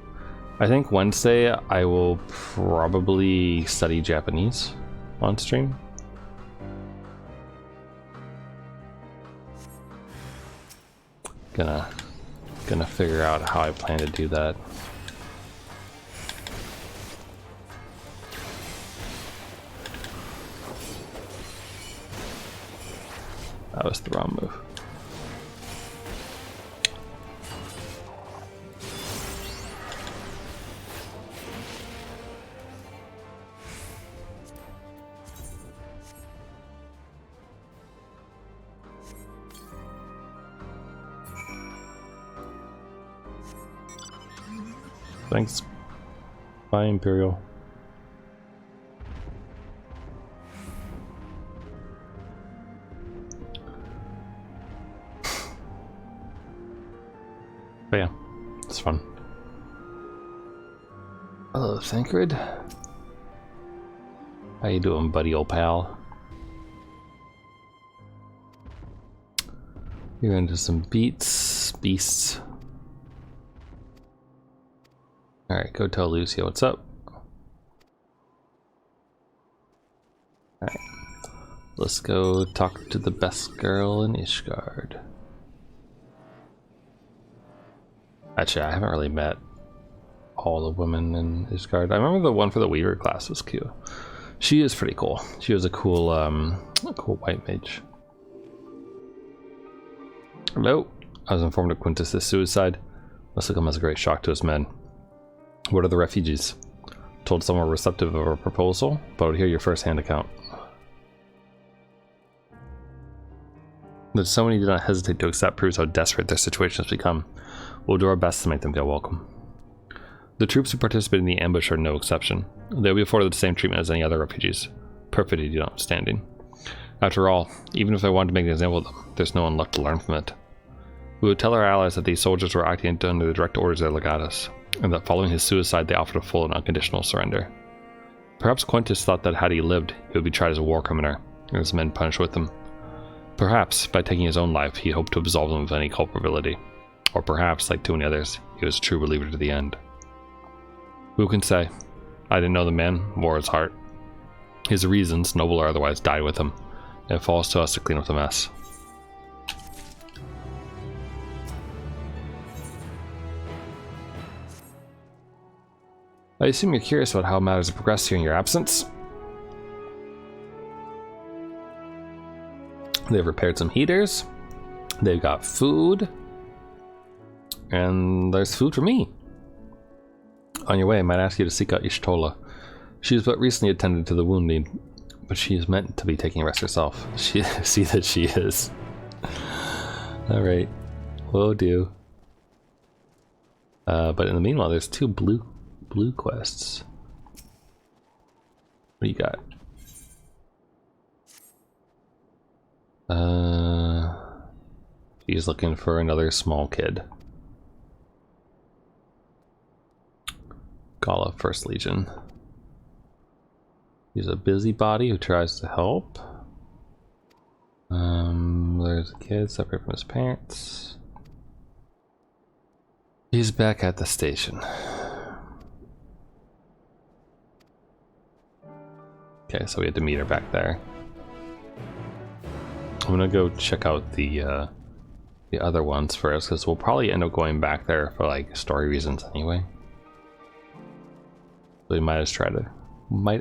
I think Wednesday I will probably study Japanese on stream. Gonna figure out how I plan to do that. That was the wrong move. Thanks. Bye, Imperial. It's fun. Hello, Thancred. How you doing, buddy, old pal? You're into some beasts. Alright, go tell Lucia what's up. Alright. Let's go talk to the best girl in Ishgard. Actually, I haven't really met all the women in Ishgard. I remember the one for the Weaver class was cute. She is pretty cool. She was a cool white mage. Hello. I was informed of Quintus's suicide. Must have come as a great shock to his men. What are the refugees? Told some were receptive of our proposal, but I would hear your first-hand account. That so many did not hesitate to accept proves how desperate their situation has become. We'll do our best to make them feel welcome. The troops who participated in the ambush are no exception. They will be afforded the same treatment as any other refugees, perfidy notwithstanding. After all, even if I wanted to make an example of them, there's no one left to learn from it. We would tell our allies that these soldiers were acting under the direct orders of their legatus, and that following his suicide they offered a full and unconditional surrender. Perhaps Quintus thought that had he lived, he would be tried as a war criminal, and his men punished with him. Perhaps, by taking his own life, he hoped to absolve them of any culpability. Or perhaps, like too many others, he was a true believer to the end. Who can say? I didn't know the man, or his heart. His reasons, noble or otherwise, died with him. It falls to us to clean up the mess. I assume you're curious about how matters have progressed here in your absence? They've repaired some heaters. They've got food. And there's food for me. On your way, I might ask you to seek out Ishtola. She has but recently attended to the wounding, but she is meant to be taking a rest herself. See that she is. Alright. Will do. But in the meanwhile, there's two blue quests. What do you got? She's looking for another small kid. Gala, First Legion. He's a busybody who tries to help. There's a kid separate from his parents. He's back at the station. Okay, so we had to meet her back there. I'm gonna go check out the other ones first, because we'll probably end up going back there for like story reasons anyway. So we might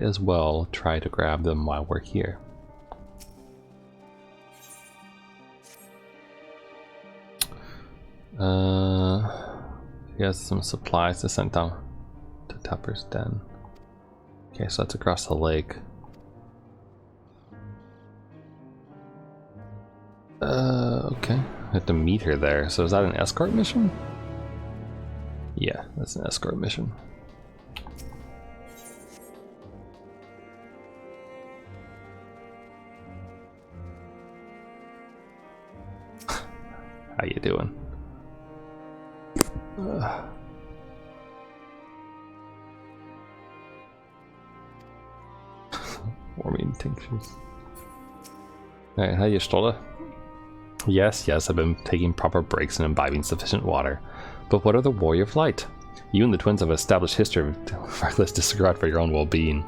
as well try to grab them while we're here. He has some supplies to send down to Tupper's Den. Okay, so that's across the lake. Okay. I have to meet her there. So is that an escort mission? Yeah, that's an escort mission. How you doing? Warming tinctures. Alright, how you, Stola? Yes, I've been taking proper breaks and imbibing sufficient water. But what of the Warrior of Light? You and the twins have established history of reckless disregard for your own well-being.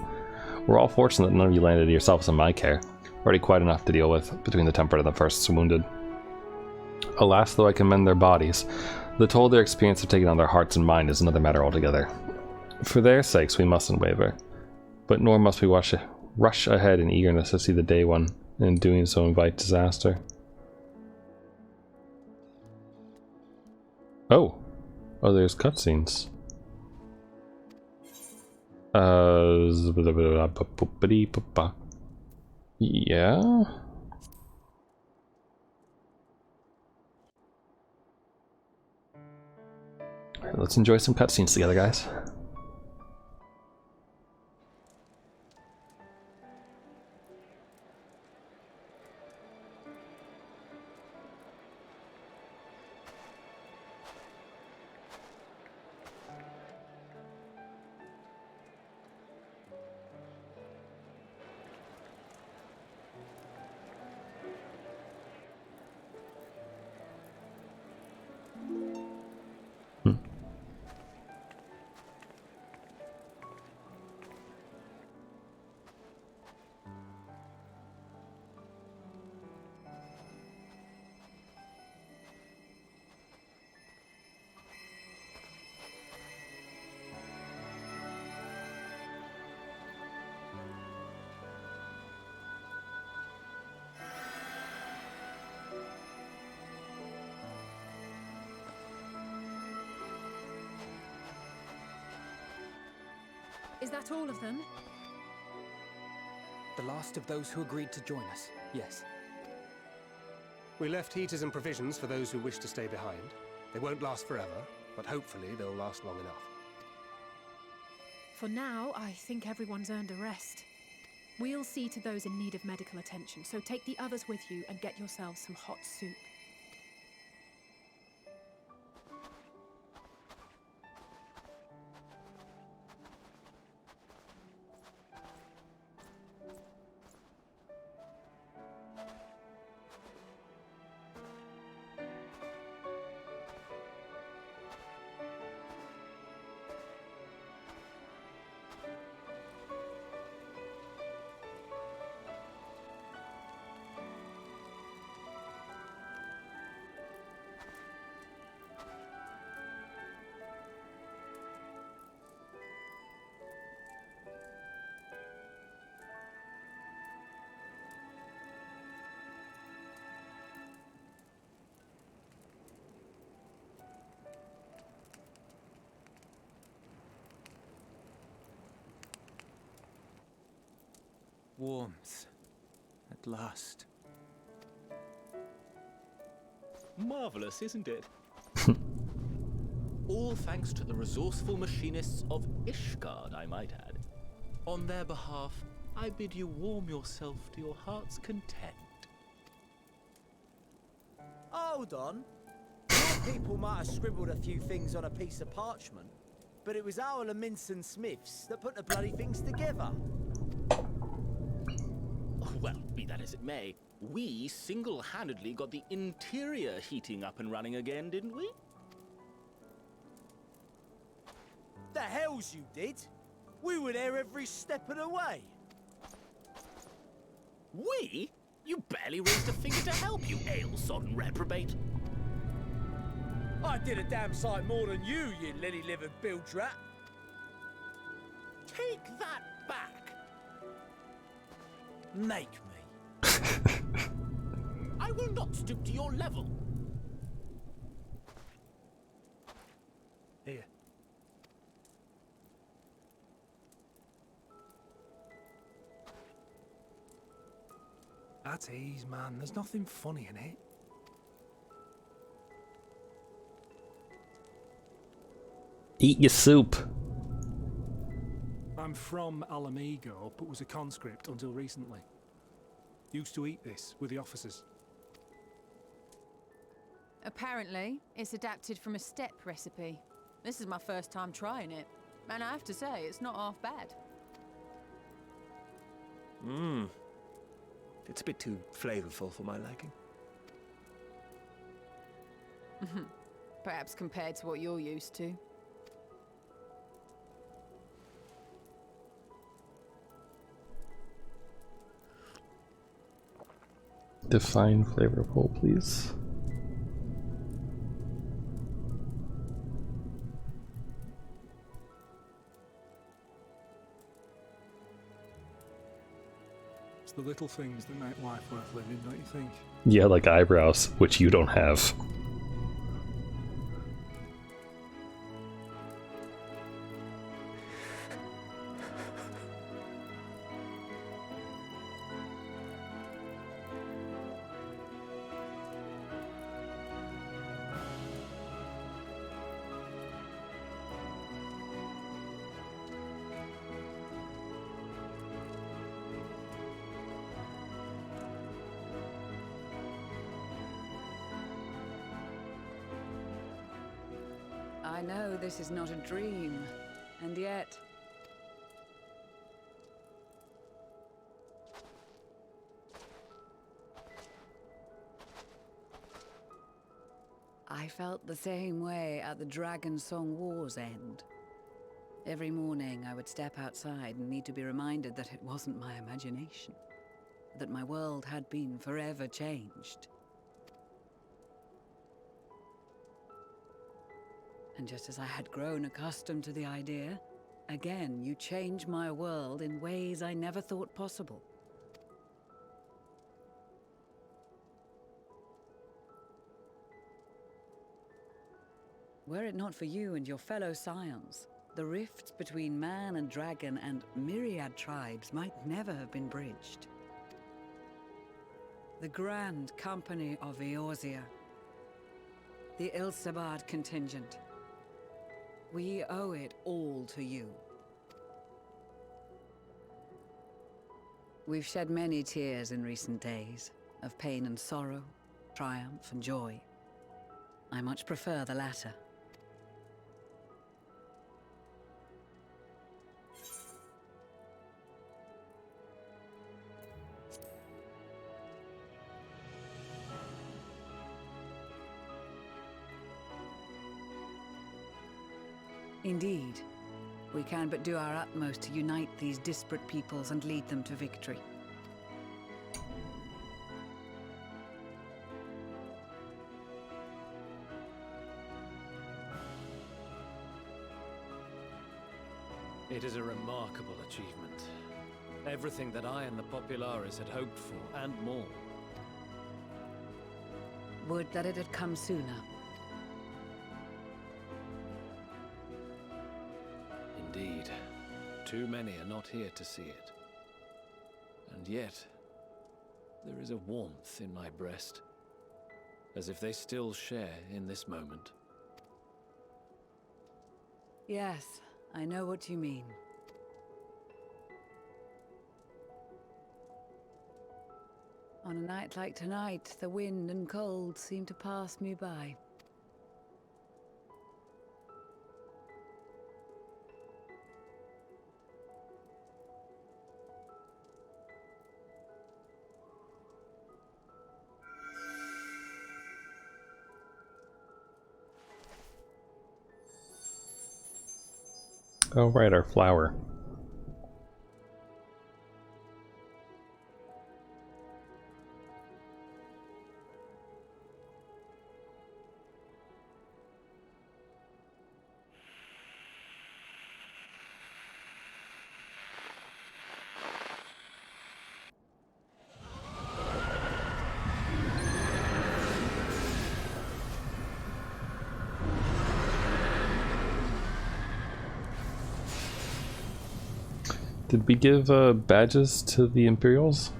We're all fortunate that none of you landed yourselves in my care. Already quite enough to deal with between the tempered and the first wounded. Alas, though I commend their bodies, the toll their experience of taking on their hearts and mind is another matter altogether. For their sakes we mustn't waver, but nor must we rush ahead in eagerness to see the day one, and in doing so invite disaster. Oh, there's cutscenes. Yeah. Alright, let's enjoy some cutscenes together, guys. Is that all of them? The last of those who agreed to join us, yes. We left heaters and provisions for those who wish to stay behind. They won't last forever, but hopefully they'll last long enough. For now, I think everyone's earned a rest. We'll see to those in need of medical attention, so take the others with you and get yourselves some hot soup. Warmth. At last. Marvelous, isn't it? All thanks to the resourceful machinists of Ishgard, I might add. On their behalf, I bid you warm yourself to your heart's content. Hold on. Your people might have scribbled a few things on a piece of parchment, but it was our Leminson Smiths that put the bloody things together. Well, be that as it may, we single-handedly got the interior heating up and running again, didn't we? The hells you did? We were there every step of the way. We? You barely raised a finger to help, you ale-sodden reprobate. I did a damn sight more than you lily-livered bilge rat. Take that back. Make me. I will not stoop to your level. Here. At ease, man. There's nothing funny in it. Eat your soup. I'm from Agamigo, but was a conscript until recently. Used to eat this with the officers. Apparently, it's adapted from a steppe recipe. This is my first time trying it, and I have to say, it's not half bad. It's a bit too flavorful for my liking. Perhaps compared to what you're used to. Define flavorful, please. It's the little things that make life worth living, don't you think? Yeah, like eyebrows, which you don't have. I know this is not a dream, and yet... I felt the same way at the Dragon Song War's end. Every morning I would step outside and need to be reminded that it wasn't my imagination, that my world had been forever changed. And just as I had grown accustomed to the idea, again you change my world in ways I never thought possible. Were it not for you and your fellow scions, The rifts between man and dragon and myriad tribes might never have been bridged. The Grand Company of Eorzea. The Ilsabard contingent. We owe it all to you. We've shed many tears in recent days, of pain and sorrow, triumph and joy. I much prefer the latter. Indeed. We can but do our utmost to unite these disparate peoples and lead them to victory. It is a remarkable achievement. Everything that I and the Populares had hoped for, and more. Would that it had come sooner. Indeed. Too many are not here to see it. And yet, there is a warmth in my breast, as if they still share in this moment. Yes, I know what you mean. On a night like tonight, the wind and cold seem to pass me by. Oh, right, our flower. Did we give badges to the Imperials?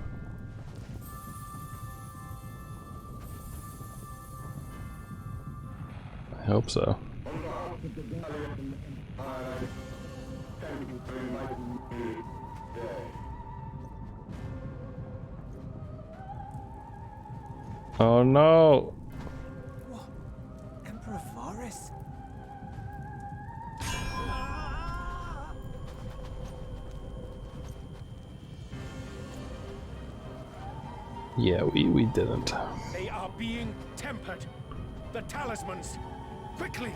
I hope so. Oh no! What? Emperor Varus? Yeah, we didn't. They are being tempered. The talismans! Quickly!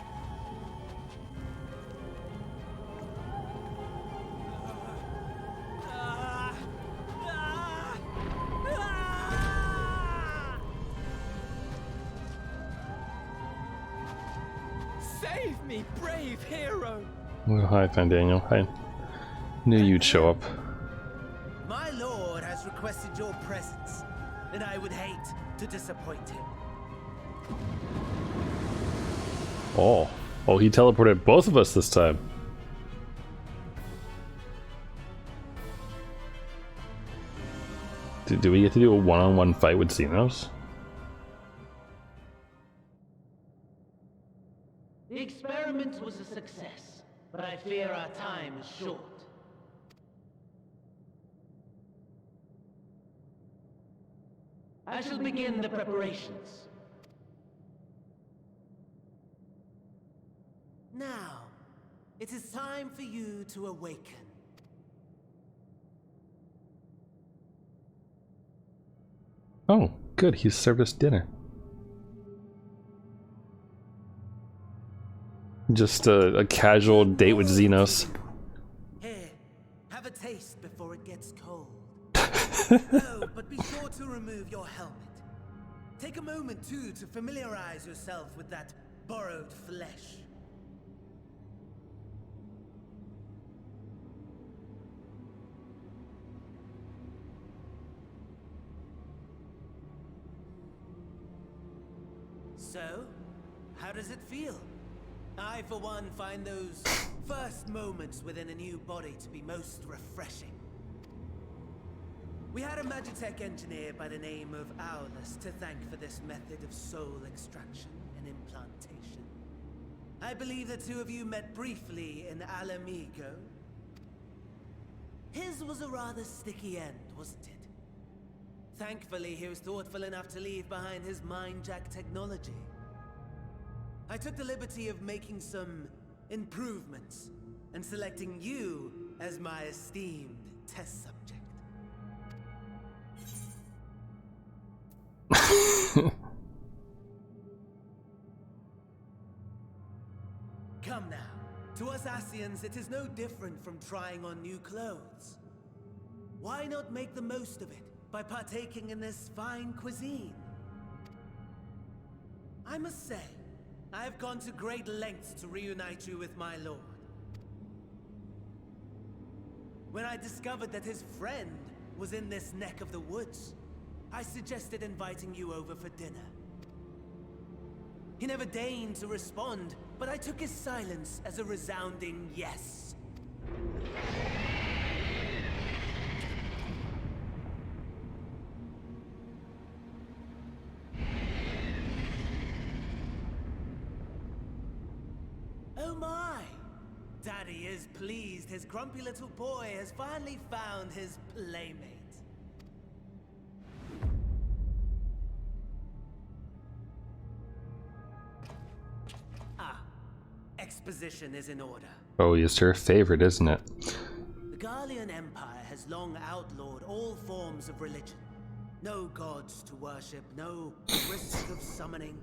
Save me, brave hero! Oh, hi, Fandaniel. I knew you'd show up. My lord has requested your presence, and I would hate to disappoint him. Oh. Oh, he teleported both of us this time. Do we get to do a one-on-one fight with Zenos? The experiment was a success, but I fear our time is short. I shall begin the preparations. Now, it is time for you to awaken. Oh, good. He served us dinner. Just a casual date with Zenos. Here, have a taste before it gets cold. No, but be sure to remove your helmet. Take a moment, too, to familiarize yourself with that borrowed flesh. So, how does it feel? I, for one, find those first moments within a new body to be most refreshing. We had a Magitech engineer by the name of Aulus to thank for this method of soul extraction and implantation. I believe the two of you met briefly in Agamigo. His was a rather sticky end, wasn't it? Thankfully, he was thoughtful enough to leave behind his mind-jack technology. I took the liberty of making some improvements and selecting you as my esteemed test subject. Come now. To us Asians, it is no different from trying on new clothes. Why not make the most of it by partaking in this fine cuisine? I must say, I have gone to great lengths to reunite you with my lord. When I discovered that his friend was in this neck of the woods, I suggested inviting you over for dinner. He never deigned to respond, but I took his silence as a resounding yes. Oh my! Daddy is pleased his grumpy little boy has finally found his playmate. Exposition is in order. Oh, he's her favorite, isn't it? The Garland Empire has long outlawed all forms of religion. No gods to worship, no risk of summoning.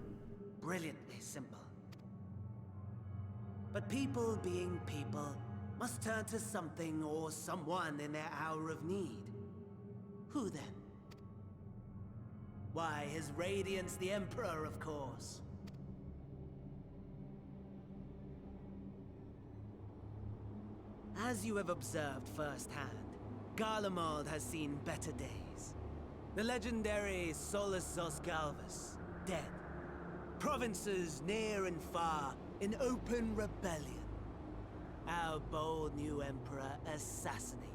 Brilliantly simple. But people being people must turn to something or someone in their hour of need. Who then? Why, His Radiance the Emperor, of course. As you have observed firsthand, Garlemald has seen better days. The legendary Solus Galvus, dead. Provinces near and far in open rebellion. Our bold new emperor assassinated.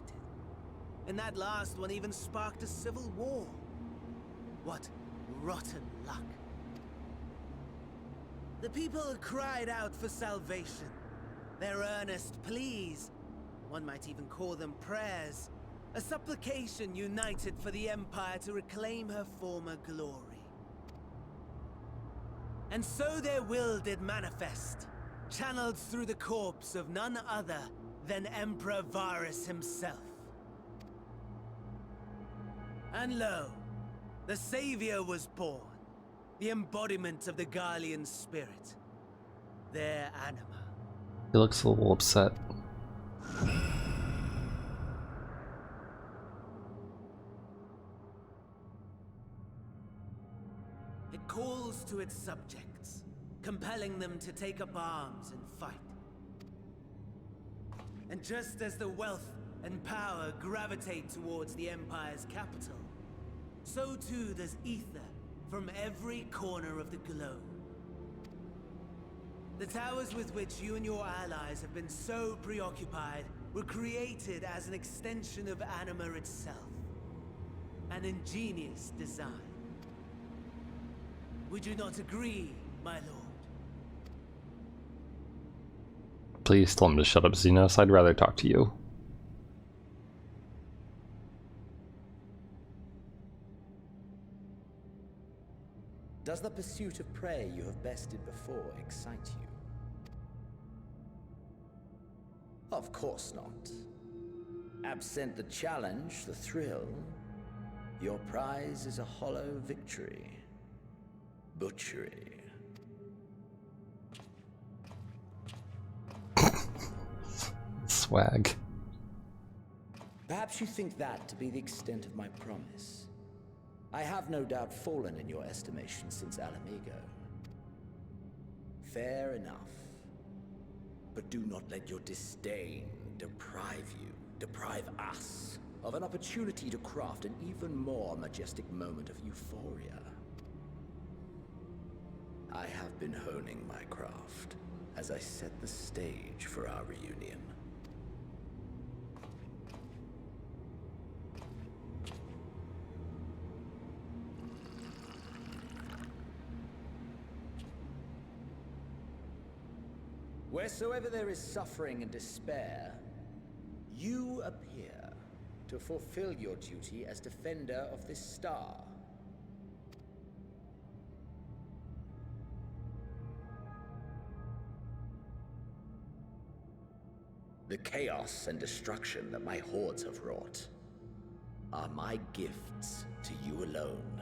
And that last one even sparked a civil war. What rotten luck. The people cried out for salvation. Their earnest pleas, one might even call them prayers, a supplication united for the Empire to reclaim her former glory. And so their will did manifest, channeled through the corpse of none other than Emperor Varus himself. And lo, the Savior was born, the embodiment of the Garlean spirit, their anima. He looks a little upset. It calls to its subjects, compelling them to take up arms and fight. And just as the wealth and power gravitate towards the Empire's capital, so too does ether from every corner of the globe. The towers with which you and your allies have been so preoccupied were created as an extension of Anima itself. An ingenious design. Would you not agree, my lord? Please tell him to shut up, Zenos. I'd rather talk to you. Does the pursuit of prey you have bested before excite you? Of course not. Absent the challenge, the thrill, your prize is a hollow victory. Butchery. Swag. Perhaps you think that to be the extent of my promise. I have no doubt fallen in your estimation since Agamigo. Fair enough. But do not let your disdain deprive us, of an opportunity to craft an even more majestic moment of euphoria. I have been honing my craft, as I set the stage for our reunion. Wheresoever there is suffering and despair, you appear to fulfill your duty as defender of this star. The chaos and destruction that my hordes have wrought are my gifts to you alone.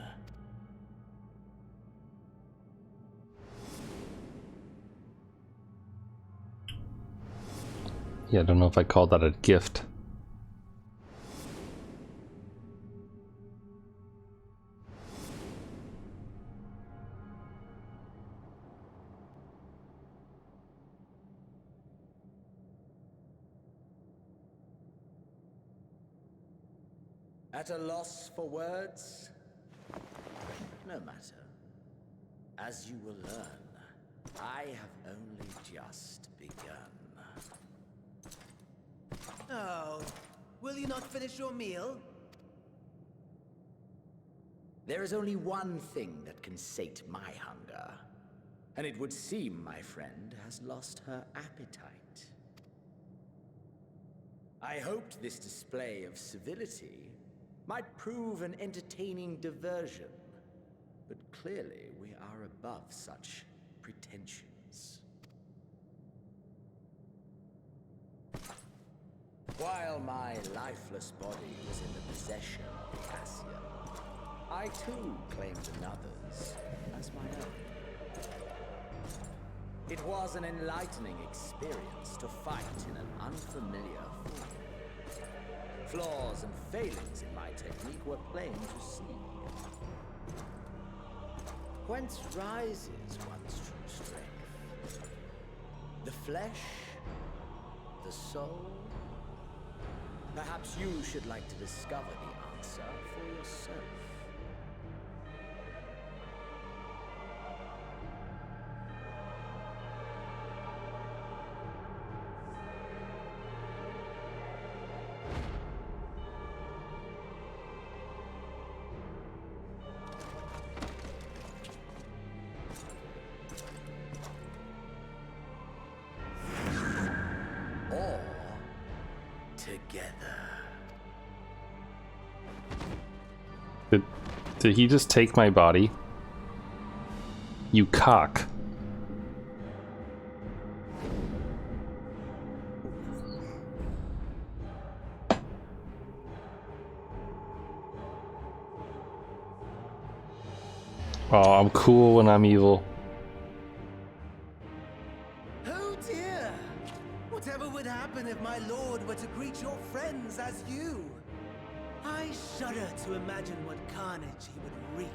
Yeah, I don't know if I call that a gift. At a loss for words? No matter. As you will learn, I have only just begun. Oh, will you not finish your meal? There is only one thing that can sate my hunger, and it would seem my friend has lost her appetite. I hoped this display of civility might prove an entertaining diversion, but clearly we are above such pretensions. While my lifeless body was in the possession of the Assia, I too claimed another's as my own. It was an enlightening experience to fight in an unfamiliar form. Flaws and failings in my technique were plain to see. Whence rises one's true strength? The flesh? The soul? Perhaps you should like to discover the answer for yourself. Or together. Did he just take my body? You cock. Oh, I'm cool when I'm evil. Oh dear! Whatever would happen if my lord were to greet your friends as you? I shudder to imagine what carnage he would wreak.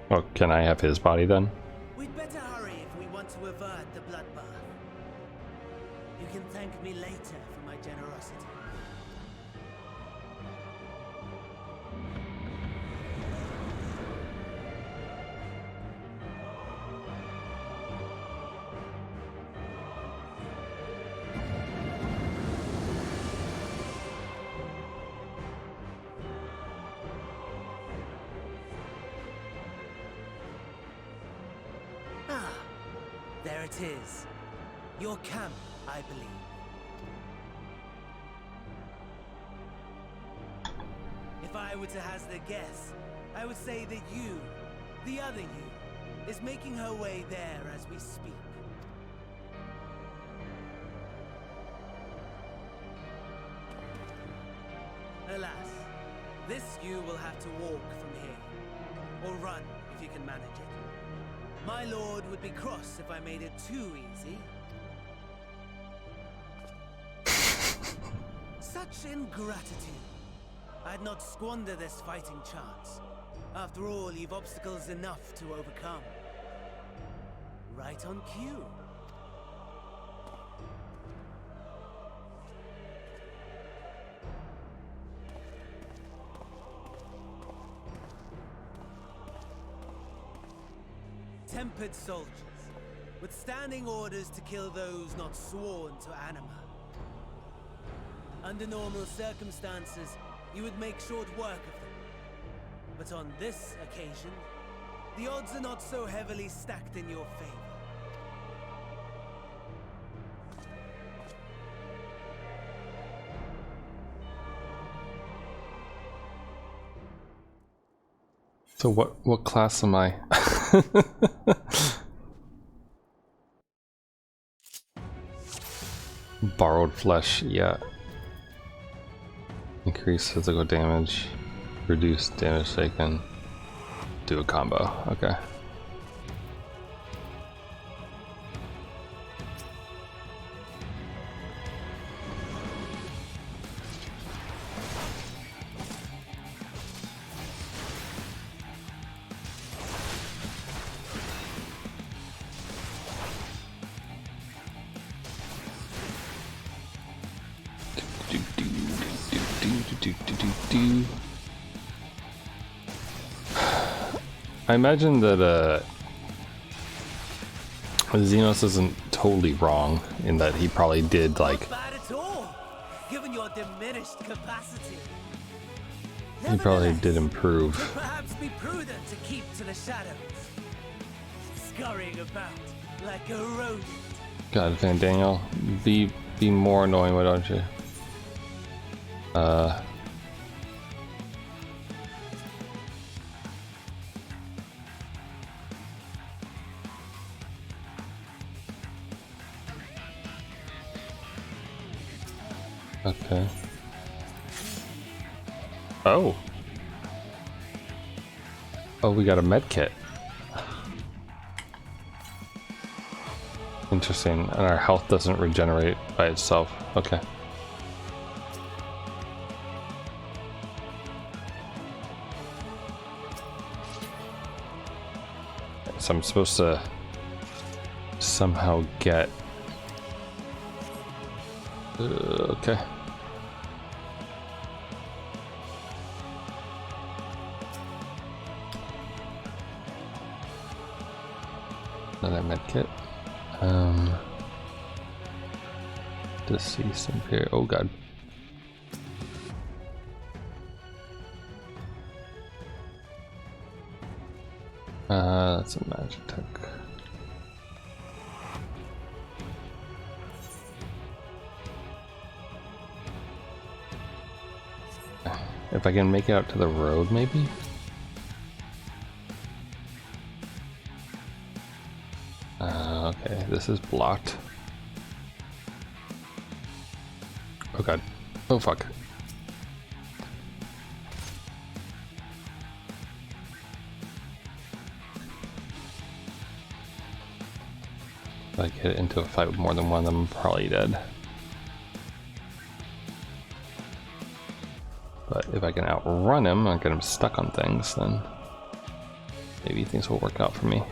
Oh, can I have his body then? We'd better hurry if we want to avert the bloodbath. You can thank me later for my generosity. There it is. Your camp, I believe. If I were to hazard a guess, I would say that you, the other you, is making her way there as we speak. Alas, this you will have to walk from here, or run if you can manage it. My lord would be cross if I made it too easy. Such ingratitude. I'd not squander this fighting chance. After all, you've obstacles enough to overcome. Right on cue. tempered soldiers, withstanding orders to kill those not sworn to anima. Under normal circumstances, you would make short work of them. But on this occasion, the odds are not so heavily stacked in your favor. So what class am I? Borrowed flesh, yeah. Increase physical damage, reduce damage taken, do a combo, okay. I imagine that Zenos isn't totally wrong in that he probably did like. Not bad at all, given your diminished capacity. He probably did improve. Could perhaps be prudent to keep to the shadows, scurrying about like a rodent. God, Fandaniel, be more annoying, why don't you? Okay. Oh. Oh, we got a med kit. Interesting, and our health doesn't regenerate by itself. Okay. So I'm supposed to somehow get... okay. Another medkit. Deceased Imperial. Oh god. That's a magic tech. If I can make it out to the road, maybe? Okay, this is blocked. Oh god. Oh fuck. If I get into a fight with more than one of them, I'm probably dead. But if I can outrun him and get him stuck on things, then maybe things will work out for me.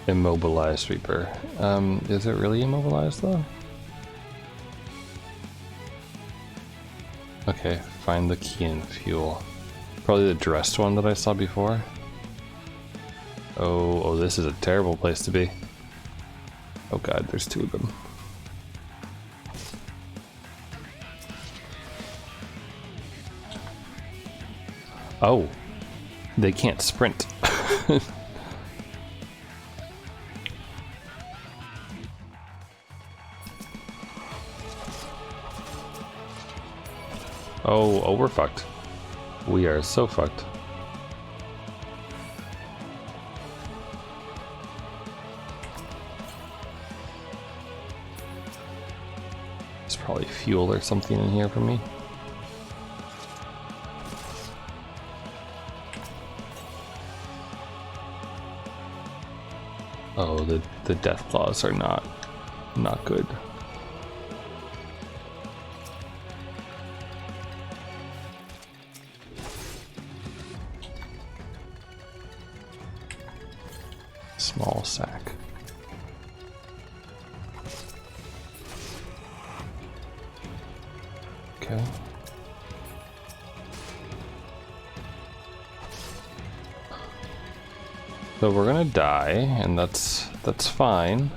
Immobilized Reaper. Is it really immobilized though? Okay, find the key and fuel. Probably the dressed one that I saw before. Oh, this is a terrible place to be. Oh god, there's two of them. Oh, they can't sprint. Oh, we're fucked. We are so fucked. There's probably fuel or something in here for me. Oh, the death claws are not good. Small sack. Okay. So we're gonna die, and that's fine.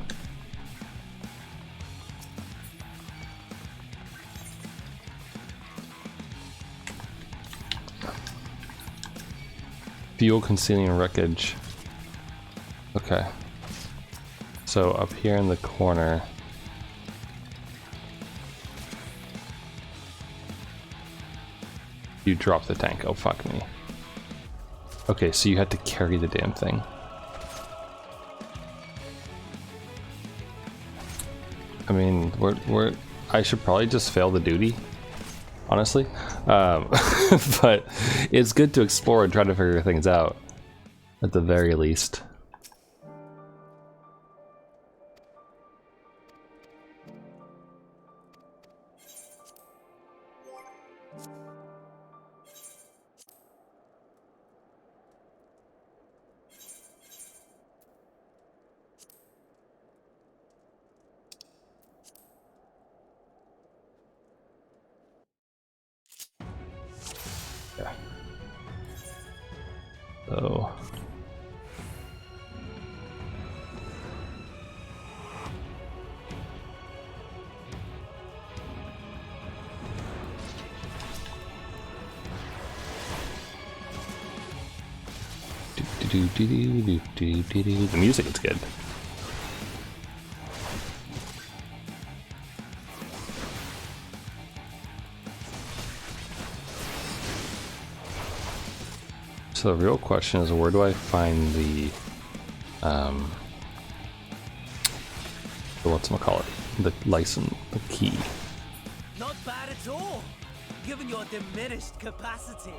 Fuel concealing wreckage. Okay. So up here in the corner. You drop the tank. Oh, fuck me. Okay, so you had to carry the damn thing. I mean, I should probably just fail the duty, honestly. But it's good to explore and try to figure things out, at the very least. Yeah. So. The music is good. So the real question is, where do I find the whatchamacallit, the license, the key? Not bad at all, given your diminished capacity.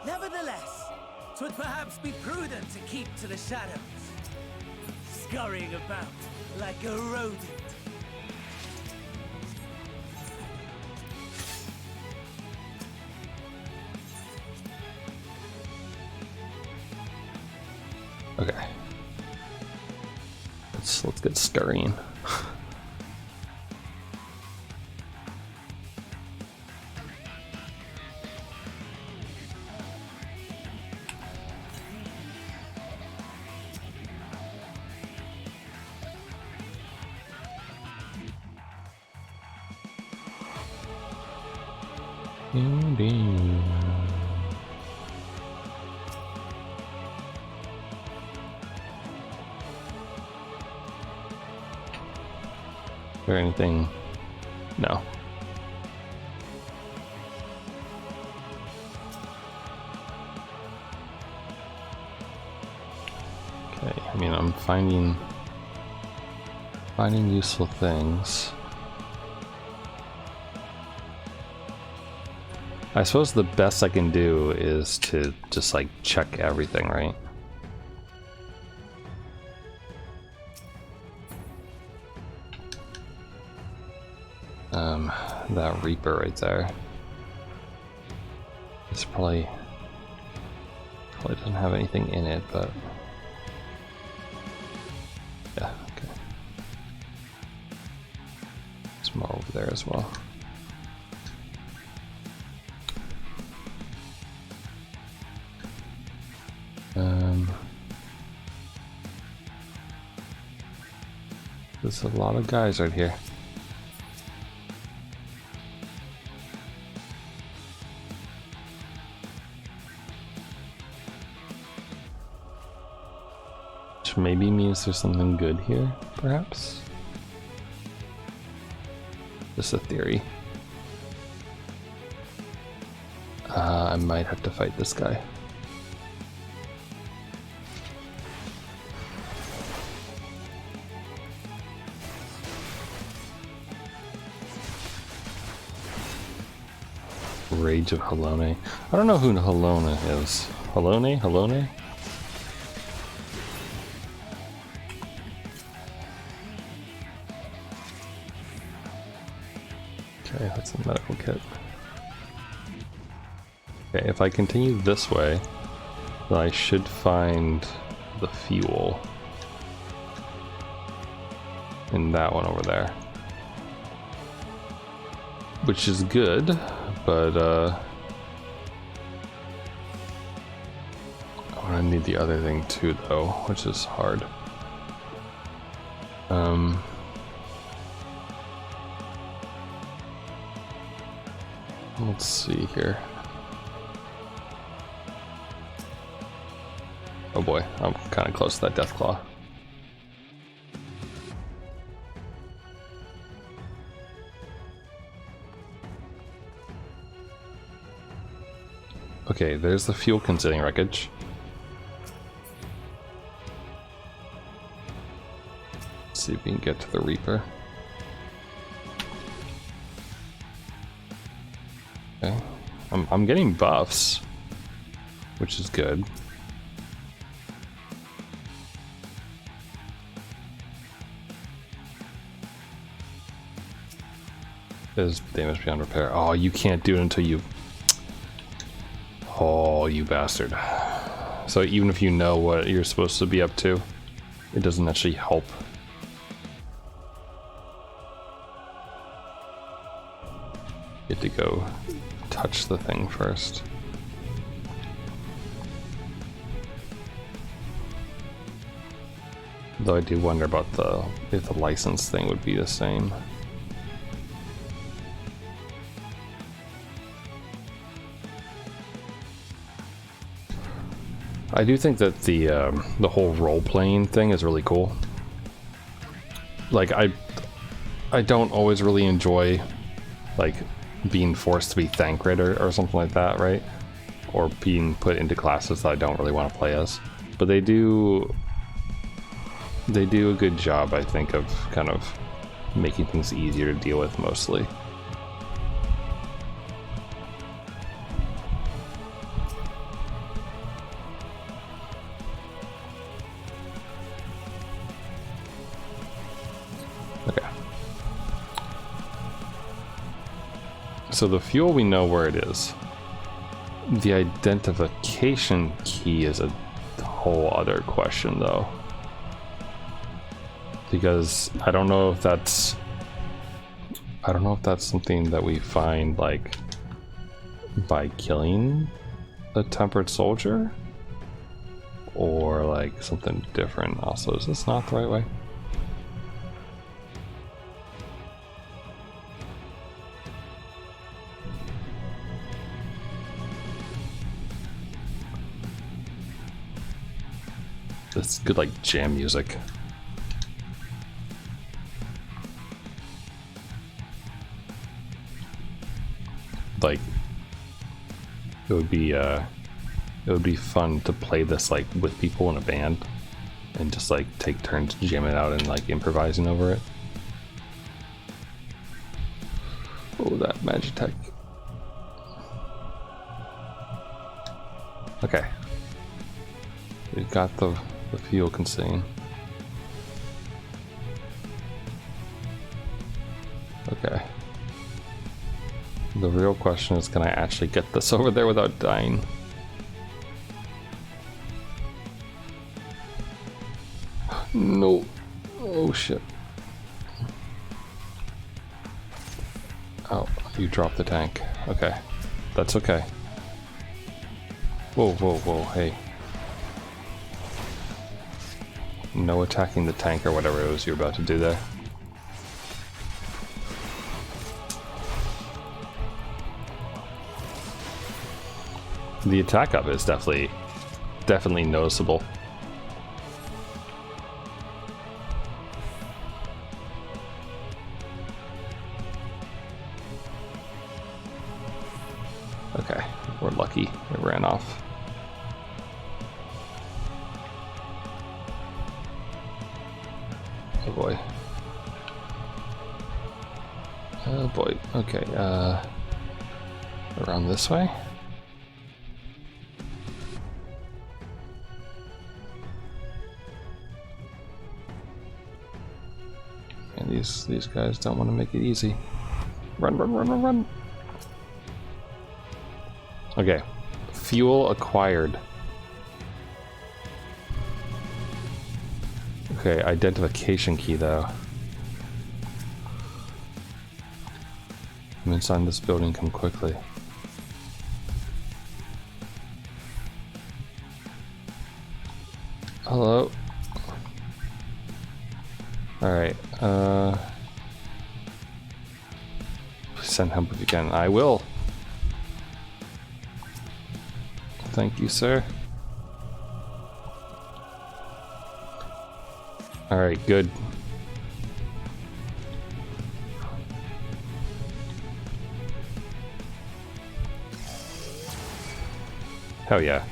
Nevertheless, 'twould perhaps be prudent to keep to the shadows, scurrying about like a rodent. Okay. Let's get scurrying. Is there anything? No. Okay, I mean, I'm finding useful things. I suppose the best I can do is to just like check everything, right? That Reaper right there. It's probably doesn't have anything in it, but yeah, okay. There's more over there as well. There's a lot of guys right here. Which maybe means there's something good here, perhaps? Just a theory. I might have to fight this guy. Rage of Halone. I don't know who Halone is. Halone? Halone? Okay, that's a medical kit. Okay, if I continue this way, then I should find the fuel in that one over there. Which is good, but I need the other thing too, though, which is hard. Let's see here. Oh boy, I'm kind of close to that Deathclaw. Okay, there's the fuel concealing wreckage. Let's see if we can get to the Reaper. Okay, I'm getting buffs, which is good. Is damage beyond repair. Oh, you can't do it until you... Oh, you bastard. So even if you know what you're supposed to be up to, it doesn't actually help. You have to go touch the thing first. Though I do wonder about if the license thing would be the same. I do think that the whole role-playing thing is really cool. Like I don't always really enjoy like being forced to be Thancred or something like that, right? Or being put into classes that I don't really want to play as. But they do a good job, I think, of kind of making things easier to deal with mostly. So the fuel, we know where it is. The identification key is a whole other question, though. Because I don't know if that's something that we find, like, by killing a tempered soldier? Or, like, something different. Also, is this not the right way? It's good, like, jam music. Like, it would be fun to play this, like, with people in a band and just, like, take turns jamming out and, like, improvising over it. Oh, that Magitech. Okay. We've got the fuel concealing. Okay. The real question is, can I actually get this over there without dying? No. Oh shit. Oh, you dropped the tank. Okay. That's okay. Whoa, whoa, whoa, hey. No attacking the tank or whatever it was you're about to do there. The attack up is definitely noticeable. Okay, we're lucky it ran off. Oh boy. Oh boy. Okay, around this way. And these guys don't want to make it easy. Run, run, run, run, run. Okay. Fuel acquired. Okay, identification key though. I'm inside this building, come quickly. Hello. Alright, send help if you can. I will. Thank you, sir. Alright, good. Hell yeah.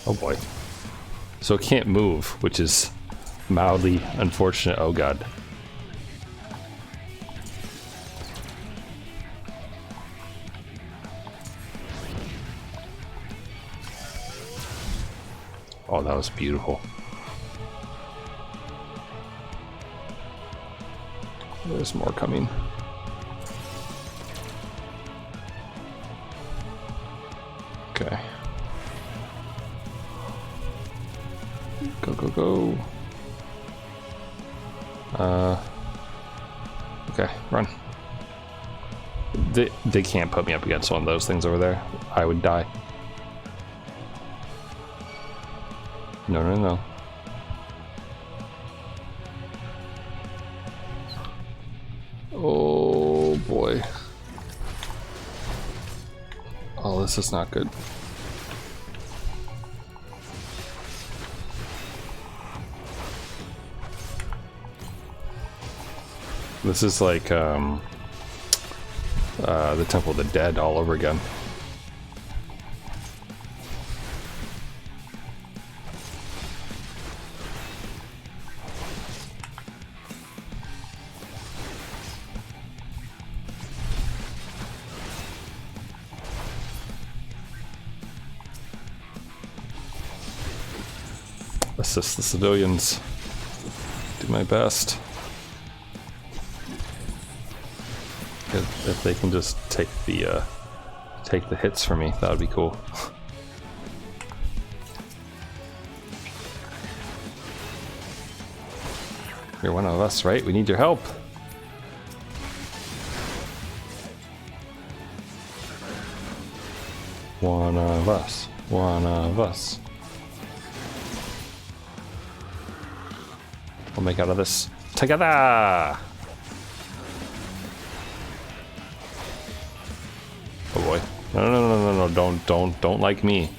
Oh boy. So it can't move, which is mildly unfortunate. Oh god. Oh, that was beautiful. There's more coming. Okay. Go, go, go. Okay, run. They can't put me up against one of those things over there. I would die. No, no, no. Oh boy. Oh, this is not good. This is like the Temple of the Dead all over again. Assist the civilians. Do my best. If they can just take the hits for me, that would be cool. You're one of us, right? We need your help. One of us. One of us. We'll make out of this together. Oh boy. No, no, no, no, no, don't like me.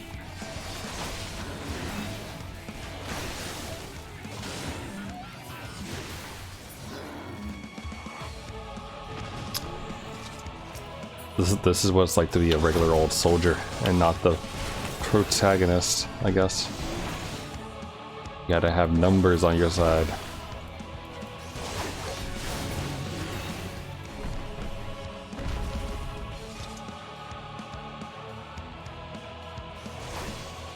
This is what it's like to be a regular old soldier and not the protagonist, I guess. You gotta have numbers on your side.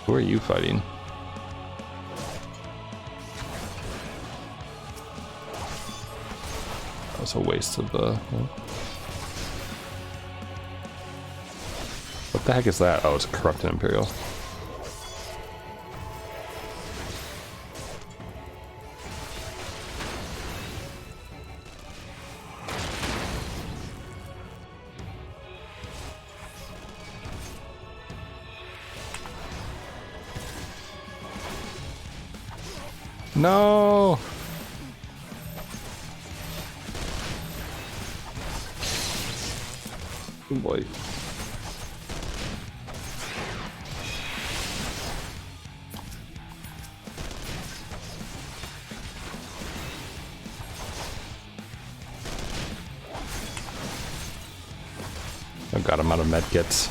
Who are you fighting? That was a waste of What the heck is that? Oh, it's a corrupted Imperial. No! Oh boy. Oh god, I'm out of medkits.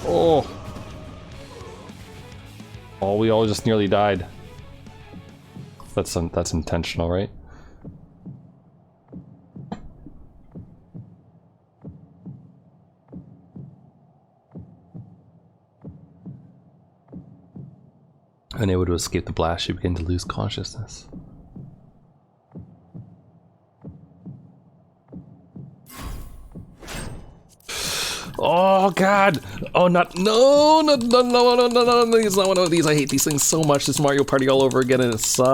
Oh! Oh, we all just nearly died. That's intentional, right? Unable to escape the blast, you begin to lose consciousness. Oh god! Oh not no no no no no no no! It's not one of these. I hate these things so much. This Mario Party all over again, and it sucks.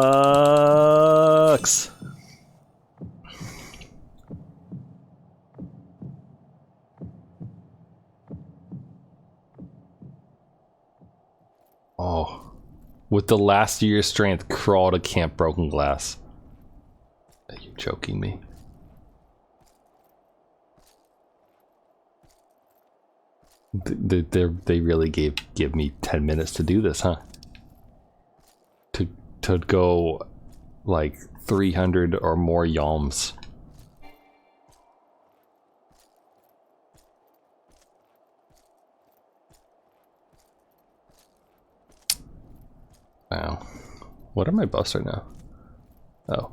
Oh, with the last of your strength, crawl to Camp Broken Glass. Are you joking me? They really give me 10 minutes to do this, huh? To go like 300 or more yalms. Wow. What are my buffs right now? Oh.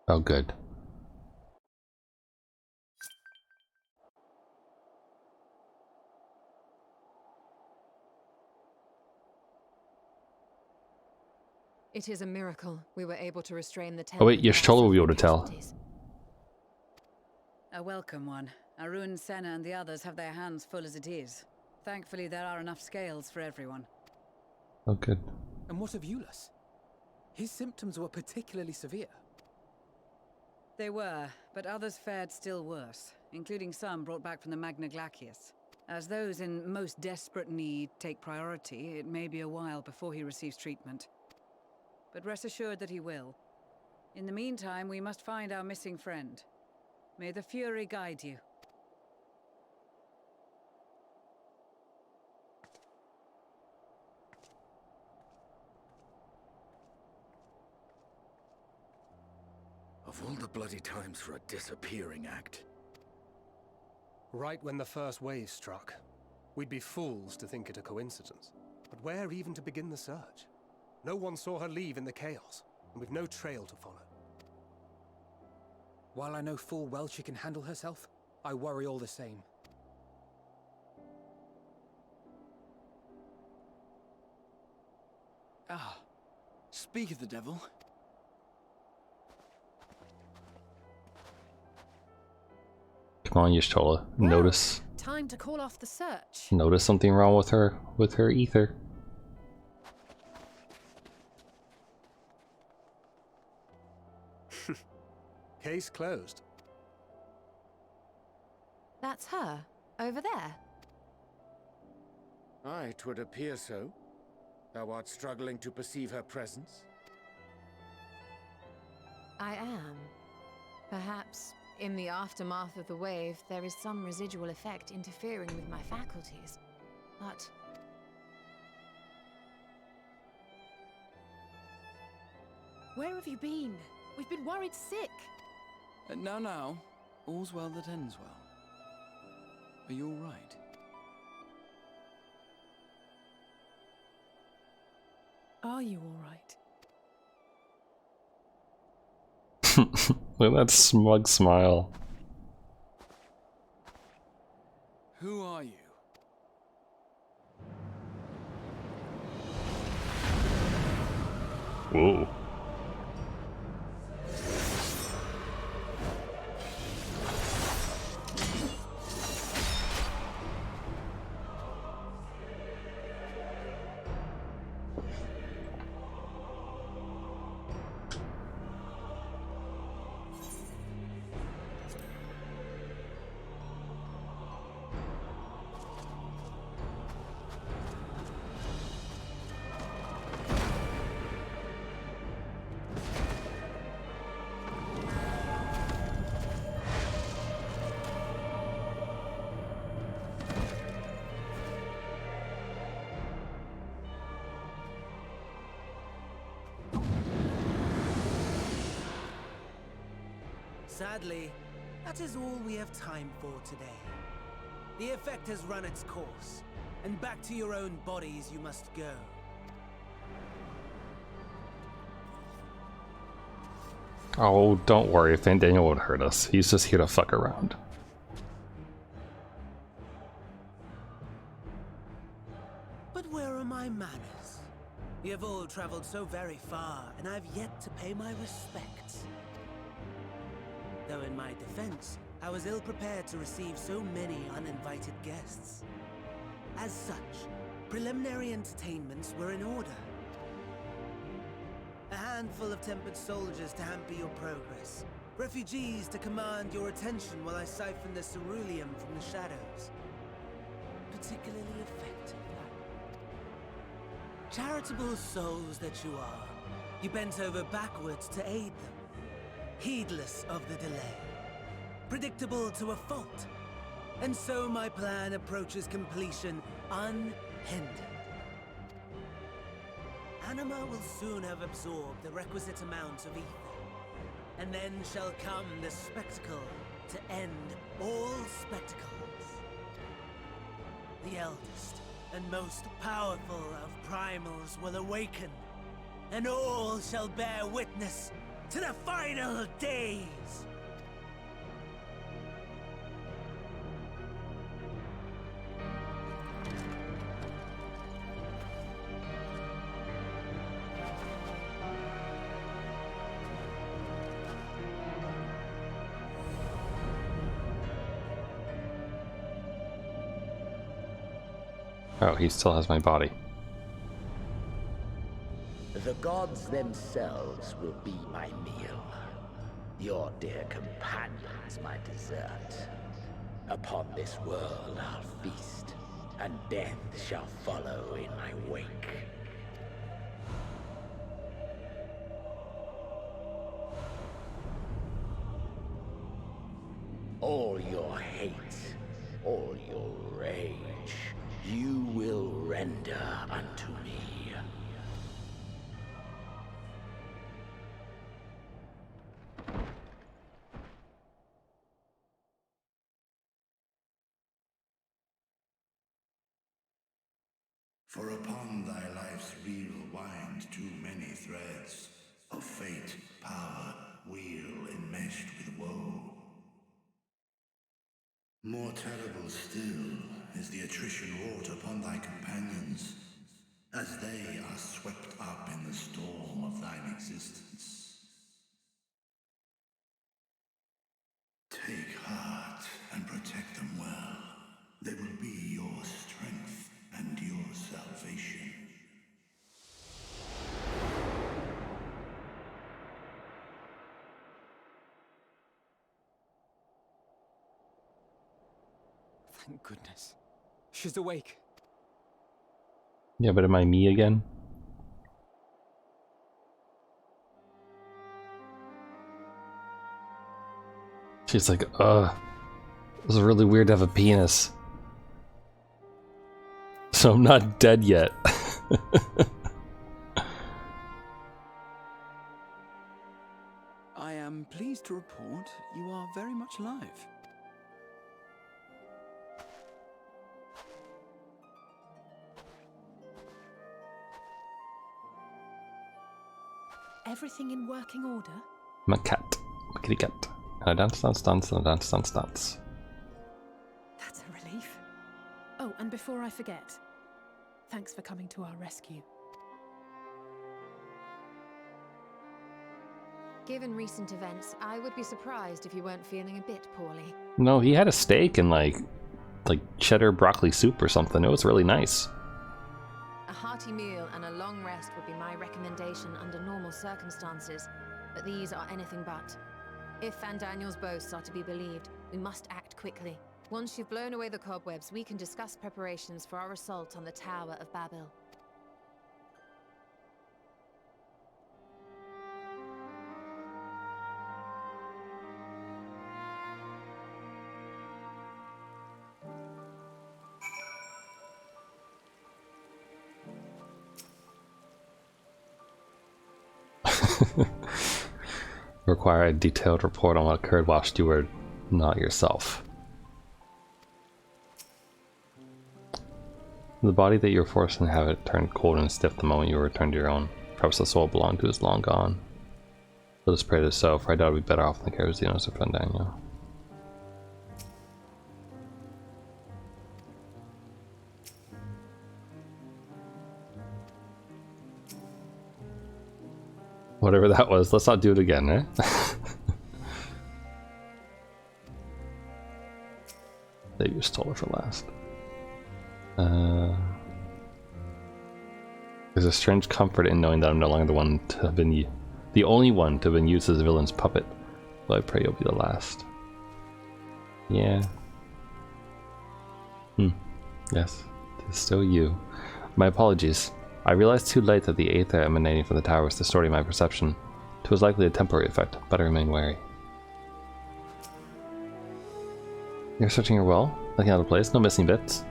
Oh, good. It is a miracle we were able to restrain the Oh wait, Y'shtola will be able to tell. A welcome one. Arun, Senna, and the others have their hands full as it is. Thankfully, there are enough scales for everyone. Oh, good. And what of Julius? His symptoms were particularly severe. They were, but others fared still worse, including some brought back from the Magna Glacius. As those in most desperate need take priority, it may be a while before he receives treatment. But rest assured that he will. In the meantime, we must find our missing friend. May the Fury guide you. Of all the bloody times for a disappearing act. Right when the first wave struck, we'd be fools to think it a coincidence. But where even to begin the search? No one saw her leave in the chaos, and we've no trail to follow. While I know full well she can handle herself, I worry all the same. Ah, speak of the devil. Come on, Y'shtola. Well, Notice. Time to call off the search. Notice something wrong with her ether. Case closed. That's her, over there. Aye, 'twould appear so. Thou art struggling to perceive her presence? I am. Perhaps, in the aftermath of the wave, there is some residual effect interfering with my faculties. But... Where have you been? We've been worried sick. Now, all's well that ends well. Are you all right? Are you all right? Look at that smug smile. Who are you? Whoa. Sadly, that is all we have time for today. The effect has run its course, and back to your own bodies you must go. Oh, don't worry, Fandaniel won't hurt us. He's just here to fuck around. But where are my manners? You have all traveled so very far, and I've yet to pay my respects. Though in my defense, I was ill-prepared to receive so many uninvited guests. As such, preliminary entertainments were in order. A handful of tempered soldiers to hamper your progress. Refugees to command your attention while I siphon the ceruleum from the shadows. Particularly effective, that. Charitable souls that you are, you bent over backwards to aid them, heedless of the delay. Predictable to a fault. And so my plan approaches completion unhindered. Anima will soon have absorbed the requisite amount of ether. And then shall come the spectacle to end all spectacles. The eldest and most powerful of primals will awaken, and all shall bear witness to the final days. Oh, he still has my body. The gods themselves will be my meal. Your dear companions my dessert. Upon this world I'll feast, and death shall follow in my wake. All your hate, all your rage, you will render unto me. For upon thy life's reel wind too many threads of fate, power, wheel enmeshed with woe. More terrible still is the attrition wrought upon thy companions, as they are swept up in the storm of thine existence. Take heart and protect them well. They will be your strength and your salvation. Thank goodness. She's awake. Yeah, but am I me again? She's like, it was really weird to have a penis. So I'm not dead yet. I am pleased to report you are very much alive. Everything in working order? I'm a cat. I'm a kitty cat. And I dance, dance, dance, and I dance, dance, dance. That's a relief. Oh, and before I forget, thanks for coming to our rescue. Given recent events, I would be surprised if you weren't feeling a bit poorly. No, he had a steak and like cheddar broccoli soup or something. It was really nice. A hearty meal and a long rest would be my recommendation under normal circumstances, but these are anything but. If Fandaniel's boasts are to be believed, we must act quickly. Once you've blown away the cobwebs, we can discuss preparations for our assault on the Tower of Babel. Require a detailed report on what occurred whilst you were not yourself. The body that you were forced to inhabit turned cold and stiff the moment you returned to your own. Perhaps the soul belonged to is long gone. Let us pray it is so, for I doubt I'd be better off in the care of Zenos or Fandaniel. Whatever that was, let's not do it again, right? They just stole it for last. There's a strange comfort in knowing that I'm no longer the one to have been the only one to have been used as a villain's puppet. But I pray you'll be the last. Yeah. Yes, it's still you. My apologies. I realized too late that the aether emanating from the tower was distorting my perception. It was likely a temporary effect, but I remain wary. You're searching her well? Looking out of place? No missing bits?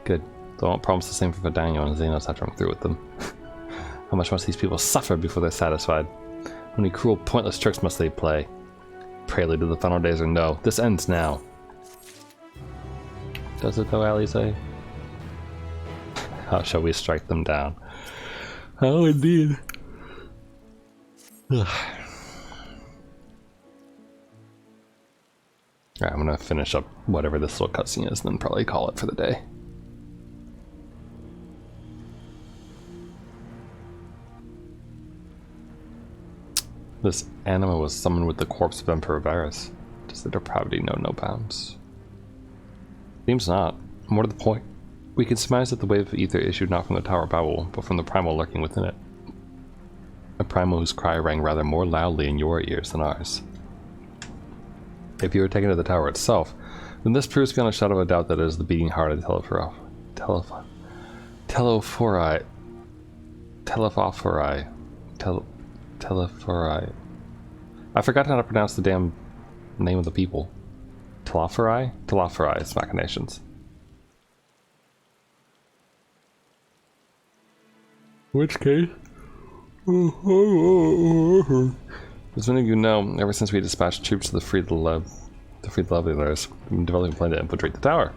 Good. Though I won't promise the same for Fandaniel and Zenos after I'm through with them. How much must these people suffer before they're satisfied? How many cruel, pointless tricks must they play? Prelude to the final days or no. This ends now. Does it though, Alisaie? How shall we strike them down? Oh, indeed. Alright, I'm gonna finish up whatever this little cutscene is and then probably call it for the day. This anima was summoned with the corpse of Emperor Varus. Does the depravity know no bounds? Seems not. More to the point, we can surmise that the wave of ether issued not from the Tower of Babel, but from the primal lurking within it. A primal whose cry rang rather more loudly in your ears than ours. If you were taken to the tower itself, then this proves beyond a shadow of a doubt that it is the beating heart of the Telephorai. I forgot how to pronounce the damn name of the people. Telephorai machinations. Which case? As many of you know, ever since we dispatched troops to free the Levelers, we've been developing a plan to infiltrate the tower.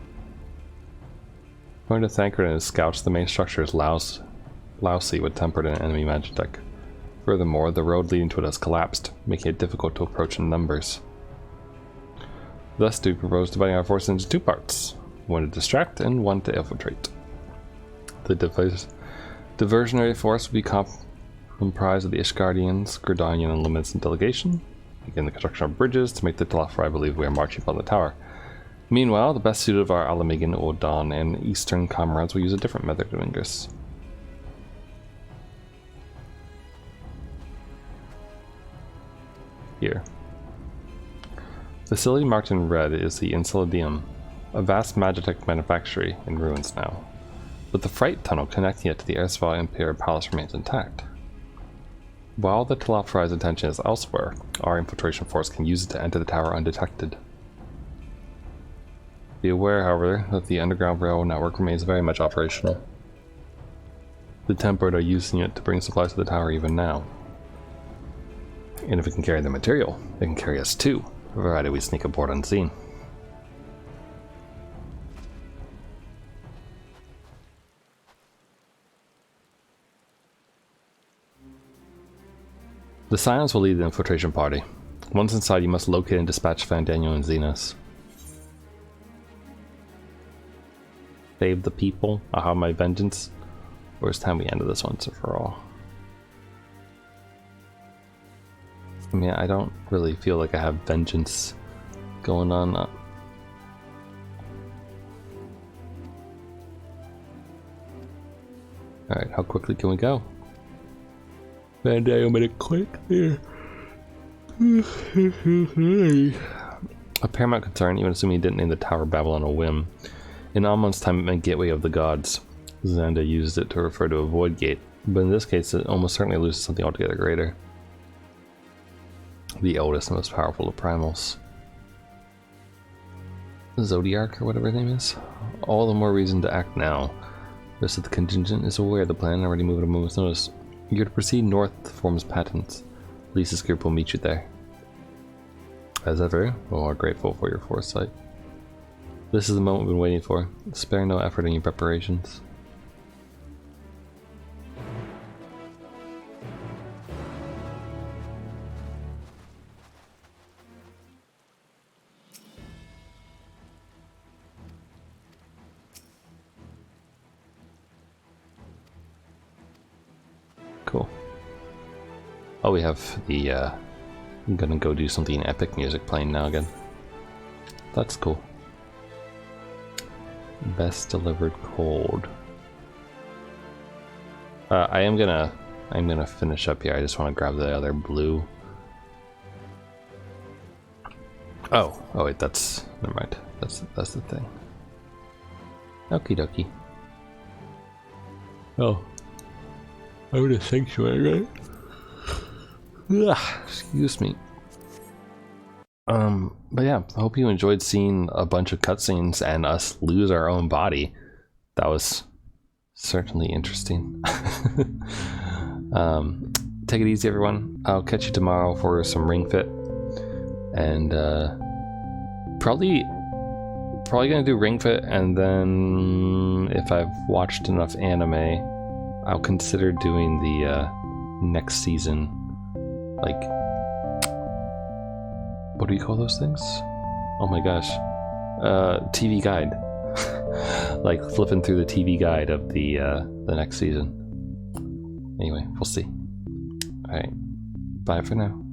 According to Thancred and his scouts, the main structure is lousy with tempered and enemy magitech. Furthermore, the road leading to it has collapsed, making it difficult to approach in numbers. Thus, we propose dividing our forces into two parts, one to distract and one to infiltrate. The diversionary force will be comprised of the Ishgardians, Gridanian, and Luminous delegation. Begin the construction of bridges to make the Telephorai believe we are marching upon the tower. Meanwhile, the best suited of our Agamigo, Odon, and Eastern comrades will use a different method of ingress. Here. Facility marked in red is the Enceladium, a vast magitech manufactory in ruins now. But the freight tunnel connecting it to the erstwhile Imperial Palace remains intact. While the Telephorei's attention is elsewhere, our infiltration force can use it to enter the tower undetected. Be aware, however, that the underground railroad network remains very much operational. The Tempered are using it to bring supplies to the tower even now. And if it can carry the material, it can carry us too, provided we sneak aboard unseen. The Scions will lead the infiltration party. Once inside, you must locate and dispatch Fandaniel and Zenos. Save the people, I'll have my vengeance, or it's time we ended this once and for all. I mean, I don't really feel like I have vengeance going on. Alright, how quickly can we go? Fandaniel made it quick there. A paramount concern, even assuming he didn't name the Tower of Babel on a whim. In Amon's time, it meant Gateway of the Gods. Xanda used it to refer to a void gate, but in this case, it almost certainly alludes to something altogether greater. The oldest and most powerful of primals. Zodiac, or whatever his name is. All the more reason to act now. The rest of the contingent is aware of the plan and already moving a moment's notice. You're to proceed north to Form's patents. Lisa's group will meet you there. As ever, we are grateful for your foresight. This is the moment we've been waiting for. Spare no effort in your preparations. Cool. Oh, we have the, I'm gonna go do something epic music playing now again. That's cool. Best delivered cold. I'm gonna finish up here. I just want to grab the other blue. Oh wait, never mind. That's the thing. Okie dokie. Oh, I'm in a sanctuary, right? Ugh, excuse me. But yeah, I hope you enjoyed seeing a bunch of cutscenes and us lose our own body. That was certainly interesting. Take it easy, everyone. I'll catch you tomorrow for some Ring Fit, and probably gonna do Ring Fit, and then if I've watched enough anime, I'll consider doing the next season, like, what do you call those things? Oh my gosh, TV guide. Like flipping through the TV guide of the next season. Anyway, we'll see. All right, bye for now.